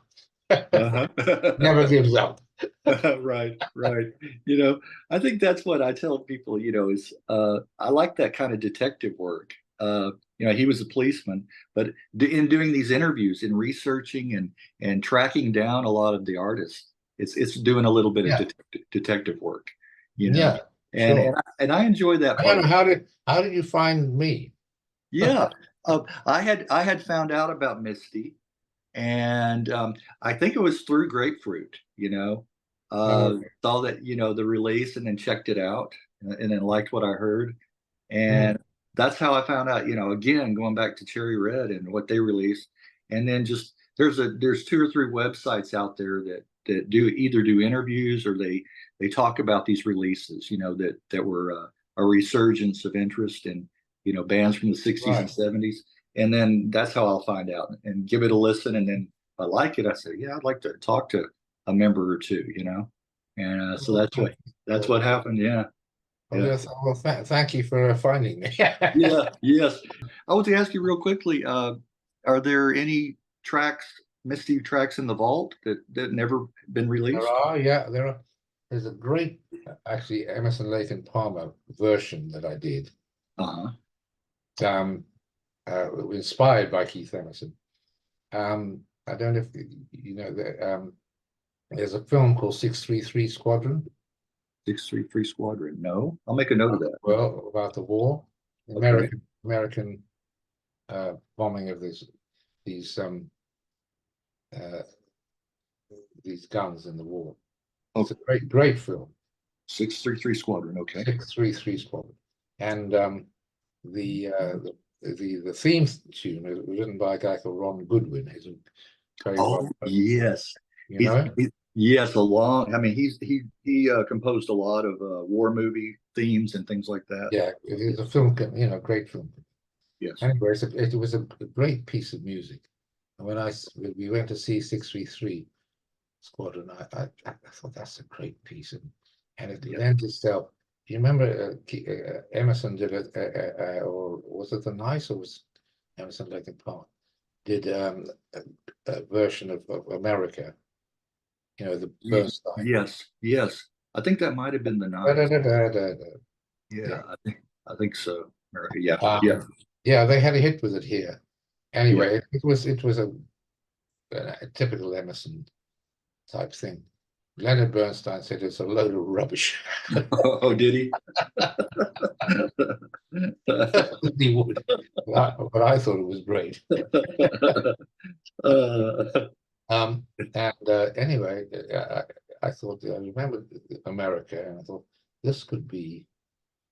Never gives up. Right, right. You know, I think that's what I tell people, you know, is I like that kind of detective work. You know, he was a policeman, but in doing these interviews and researching and tracking down a lot of the artists, it's doing a little bit of detective work, you know. Yeah, sure. And I enjoy that I part. don't know, how did you find me? Yeah. I had found out about Misty, and I think it was through Grapefruit. Oh, Saw that the release, and then checked it out, and then liked what I heard, mm, and that's how I found out. Again, going back to Cherry Red and what they released, and then just there's two or three websites out there that do either do interviews, or they talk about these releases, that were a resurgence of interest in bands from the 60s and right. 70s. And then that's how I'll find out and give it a listen. And then if I like it, I say, yeah, I'd like to talk to a member or two. And so Well, that's what happened. Yeah. well, Yeah. yes, well, thank you for finding me. Yeah. Yes. I want to ask you real quickly, are there any tracks, Misty tracks in the vault that never been There released? are, yeah, there are. There's a great, actually, Emerson, Lake and Palmer version that I did, Uh-huh. um, inspired by Keith Emerson. I don't know if you know that there's a film called 633 Squadron. 633 Squadron. No, I'll make a note of that. Well, about the war, the Okay. American bombing of these uh, these guns in the war. It's a great film. 633 Squadron. Okay. 633 Squadron, and the the theme tune is written by a guy called Ron Goodwin. He's a very well Oh, known, yes. you He's, know. yes, I mean, he composed a lot of war movie themes and things like that. Yeah, it is a film, great film. Yes. Anyway, it was a great piece of music. And when we went to see 633 Squadron, I thought that's a great piece, and it Yeah. lends itself. Do you remember Emerson did or was it the Nice, or was Emerson Lake and Palmer did a version of America, the Bernstein. Yes. Yes. I think that might have been the Da, da, night. da, da, da, da. Yeah, Yeah. I think so. Yeah. Yeah. Um, yeah, they had a hit with it here. Yeah. Anyway, it was a typical Emerson type thing. Leonard Bernstein said it's a load of rubbish. Oh, did he? He would, but I thought it was great. uh, And anyway, I thought, I remember America, and I thought this could be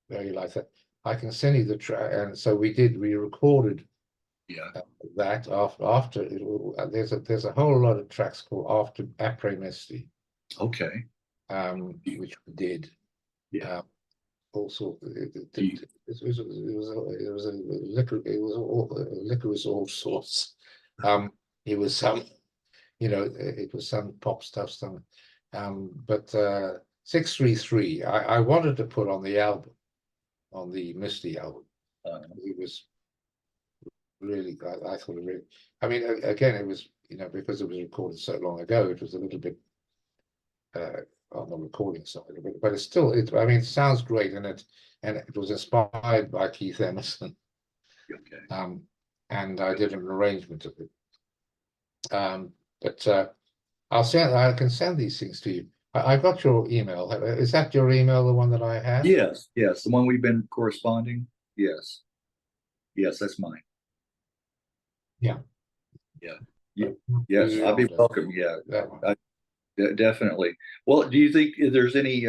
very like that. I can send you the track, and so we recorded yeah. that after there's a whole lot of tracks called After Après Misty, Okay. which we did. Yeah. Also, it You- was a liquor, it was all sorts. It was some, it was some pop stuff, but 633, I wanted to put on the album, on the Misty album. It was really, I thought it really, I mean, again, it was, because it was recorded so long ago, it was a little bit on the recording side of it, but it's still, I mean, it sounds great, and it was inspired by Keith Emerson, okay. and I did an arrangement of it. But I can send these things to you. I got your email. Is that your email, the one that I have? Yes. Yes. The one we've been corresponding. Yes. Yes, that's mine. Yeah. Yeah. Yes, I'd be welcome. Yeah, That one. definitely. Well, do you think there's any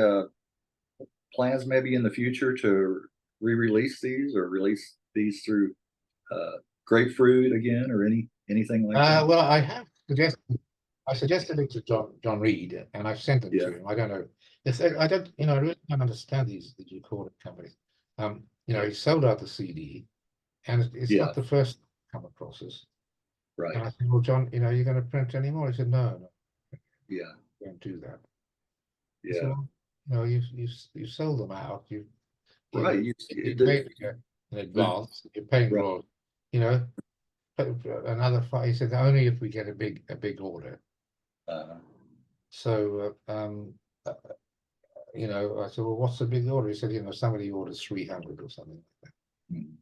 plans maybe in the future to re-release these, or release these through Grapefruit again, or anything like that? Well, I suggested it to John Reed, and I've sent it Yeah. to him. I don't know. I don't, I really don't understand these recording companies. He sold out the CD, and it's Yeah. not the first come across us. Right. And I said, well, John, you're going to print any more? He said, no, Yeah. don't do that. He Yeah. said, well, you sold them out. You Right. paid in advance. You're paying Right. for, another five. He said, only if we get a big order. Uh, So, I said, well, what's the big order? He said, somebody orders 300 or something like mm,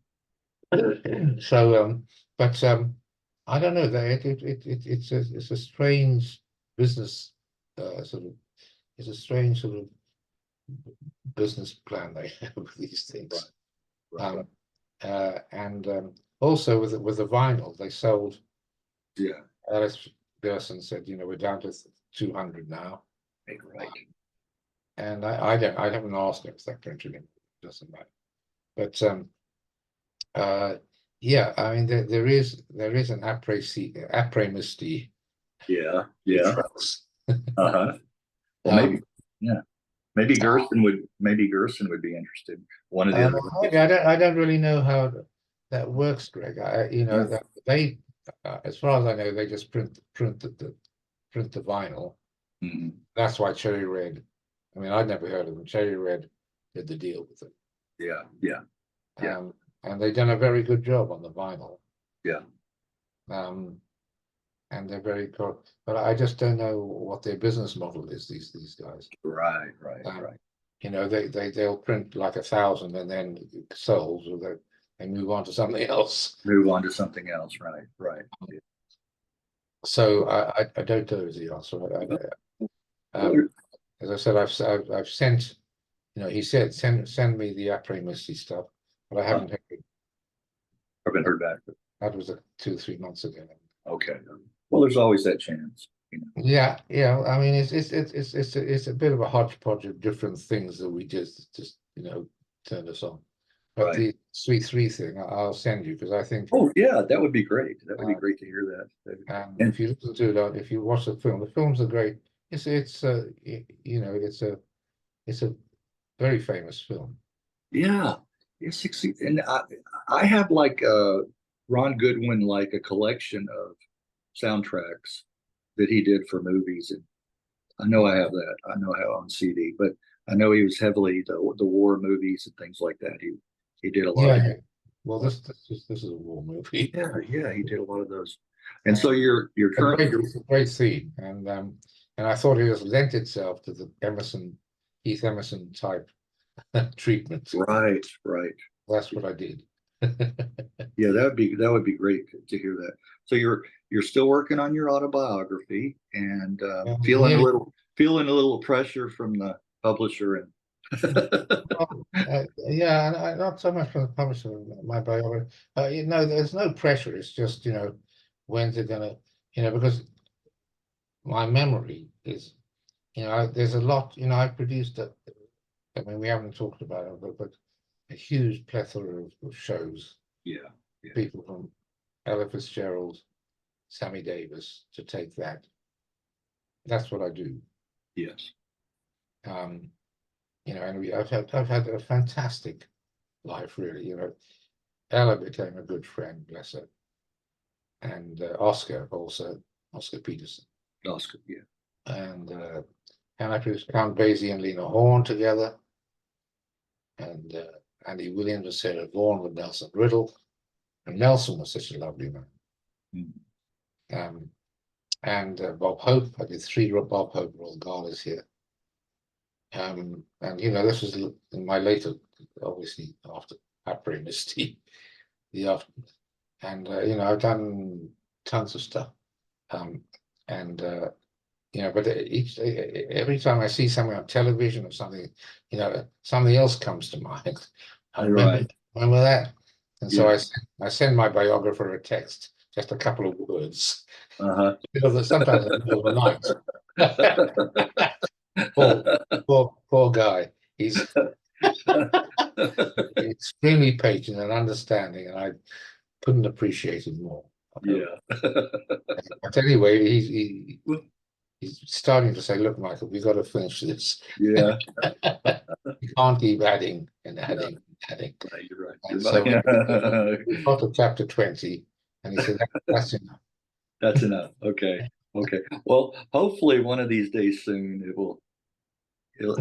that. So, but I don't know. It's a strange business sort of. It's a strange sort of business plan they have with these things. right. And also with the vinyl, they sold. Yeah. Alice Gerson said, we're down to 200 now. Right. And I haven't asked if they're printing it. Doesn't matter. But yeah, I mean there is an après Misty Yeah. Yeah. trucks. Uh-huh. Well, maybe, yeah. Maybe Gerson would be interested. One of the other. Maybe I don't really know how that works, Greg. Yeah. That they as far as I know, they just print the vinyl. Mhm. That's why Cherry Red. I mean, I'd never heard of them. Cherry Red did the deal with it. Yeah. Yeah. Yeah. And they've done a very good job on the vinyl. Yeah. And they're very cool. But I just don't know what their business model is, these guys. Right. Right. Right. They'll print like 1,000 and then sold, or they move on to something else. Move on to something else. Right. Right. Yeah. So I don't know the answer. As I said, I've sent. He said send me the après Misty stuff, but I haven't heard back. That was 2 or 3 months ago. Okay. Well, there's always that chance. Yeah. I mean, it's a bit of a hodgepodge of different things that we just turned us on. But Right. the Sweet 3 thing, I'll send you, because I think. Oh yeah, that would be great. That would be great to hear that. And if you listen to it, if you watch the films are great. It's a very famous film. Yeah, yes, and I have like Ron Goodwin, like a collection of soundtracks that he did for movies, and I know I have that. I know I have on CD, but I know he was heavily the war movies and things like that. He did a lot. Yeah. Well, this is a war movie. Yeah, he did a lot of those. And so your current. It's a great scene, and I thought it just lent itself to the Keith Emerson type treatment. Right. That's what I did. Yeah, that would be great to hear that. So you're still working on your autobiography and feeling a little pressure from the publisher and. Yeah, not so much from the publisher of my biography. There's no pressure. It's just when's it gonna, because my memory is, there's a lot. I produced I mean, we haven't talked about it, but a huge plethora of shows. Yeah. People from Ella Fitzgerald, Sammy Davis, to take that. That's what I do. Yes. And I've had a fantastic life, really. Ella became a good friend, bless her, and Oscar Peterson. Oscar, yeah. And I produced Count Basie and Lena Horne together, and Andy Williams and Sarah Vaughan with Nelson Riddle, and Nelson was such a lovely man. Mm. And Bob Hope, I did 3 Bob Hope Royal Galas here. And this was in my later, obviously after après Misty, and I've done tons of stuff, but every time I see something on television or something, something else comes to mind. I remember that, and so I send my biographer a text, just a couple of words. Because sometimes in the middle of the night. Poor guy. He's extremely patient and understanding, and I couldn't appreciate him more. Yeah. But anyway, he's starting to say, "Look, Michael, we've got to finish this." Yeah. You can't keep adding and adding and adding. You're right. And so we got to chapter 20, and he said, "That's enough." That's enough. Okay. Well, hopefully one of these days soon it will. Well,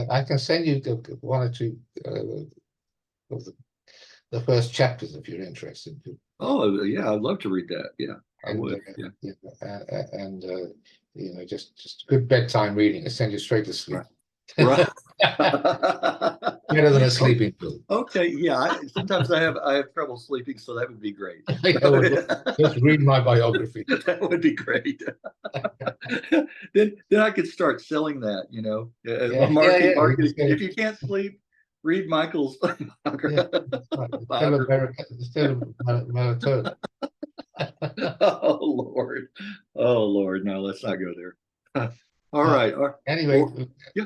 I can send you 1 or 2 of the first chapters if you're interested. Oh yeah, I'd love to read that. Yeah, I would. Just good bedtime reading. I send you straight to sleep. Right. Better than a sleeping pill. Okay, yeah. Sometimes I have trouble sleeping, so that would be great. Just read my biography. That would be great. Then I could start selling that. Marketing. If you can't sleep, read Michael's Yeah, that's right. It's biography. still a melatonin. Oh Lord, oh Lord, no, let's not go there. All Uh, right, anyway, well, yeah,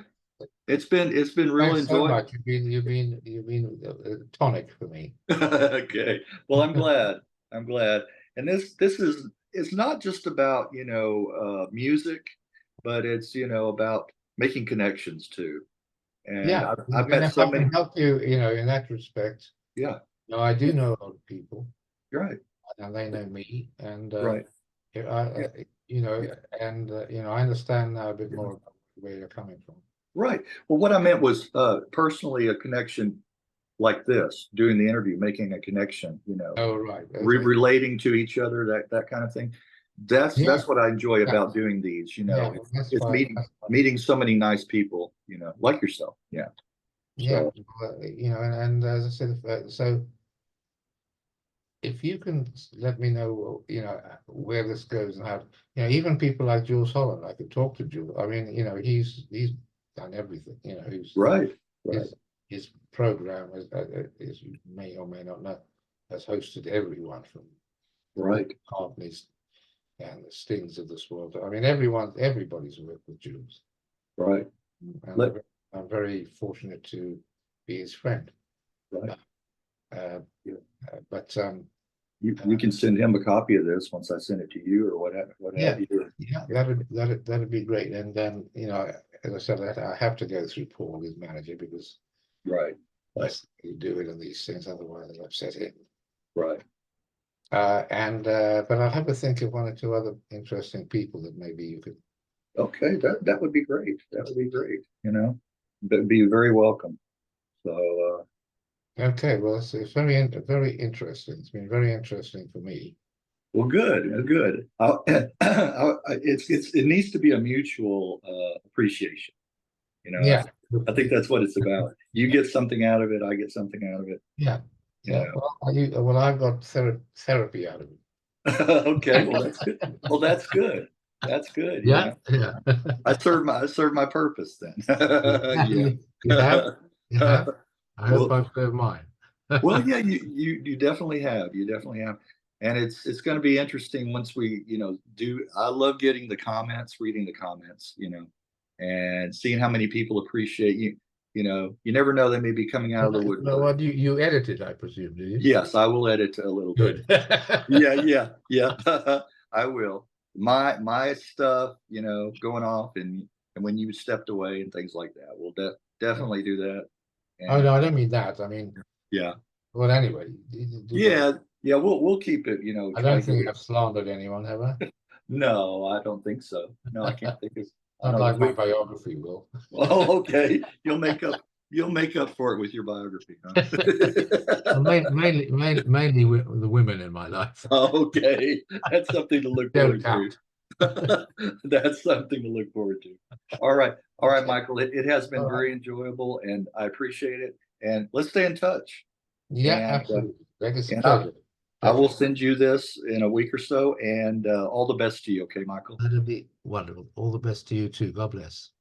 it's been real thanks so enjoyable. much. You've been a tonic for me. Okay, well, I'm glad. I'm glad. And this is it's not just about music, but it's about making connections too. And Yeah, I've and met if so I many. can help you, in that respect, Yeah, I do know a lot of people, you're right, and they know me, and right. I, Yeah, yeah. and I understand now a bit more about where you're coming from. Right. Well, what I meant was personally a connection like this, doing the interview, making a connection, Oh, right. relating to each other, that kind of thing. Yeah, That's what I enjoy yeah, about doing these. yeah. Well, that's It's fine. That's fine. meeting so many nice people, like yourself. Yeah. Yeah, So well, and as I said, so if you can let me know, where this goes and how, even people like Jules Holland, I could talk to Jules. I mean, he's done everything. He's right, right, his his program, as you may or may not know, has hosted everyone from the Paul right, McCartneys and the Stings of this world. I mean, everybody's worked with Jules, right. and Let I'm very fortunate to be his friend. right. Uh, Yeah. but You can send him a copy of this once I send it to you or what Yeah, have you. yeah, that'd be great. And then, as I said, I have to go through Paul, his manager, because Right, right, that's you do it in these things, otherwise they upset him. right. But I'll have to think of one or two other interesting people that maybe you could. Okay, that would be great. That would be great. That'd be very welcome. So Okay, well, it's very interesting. It's been very interesting for me. well, good, good. It needs to be a mutual appreciation. Yeah, I think that's what it's about. You get something out of it, I get something out of it. yeah, You yeah. know. Well, I've got therapy out of Okay, well it. that's good. Well, that's good. That's good. Yeah, yeah. I serve my purpose then. Yeah, Yeah. you have, you have. I hope Well, I've served mine. well, yeah, you definitely have. You definitely have. And it's going to be interesting once we, do. I love getting the comments, reading the comments, and seeing how many people appreciate you. You never know, they may be coming out of the Well, woodwork. you edited, I presume, do you? Yes, I will edit a little bit. Good. Yeah, yeah, yeah. I will. My stuff, going off and when you stepped away and things like that. We'll definitely do that. Oh, And no, I don't mean that. I mean, yeah, well, anyway, do both. yeah, yeah. We'll keep it. I Try don't to get think it. I've slandered anyone, have I? No, I don't think so. No, I can't think of. I Not know. like my biography will. Oh, okay. You'll make up for it with your biography, huh? Well, mainly the women in my life. Okay, that's something to look Don't forward to. count. That's something to look forward to. All right, Okay. Michael. It has been All right. very enjoyable, and I appreciate it. And let's stay in touch. Yeah, And absolutely. It's a and pleasure. I will Pleasure. send you this in a week or so. And all the best to you. Okay, Michael. That'll be wonderful. All the best to you too. God bless.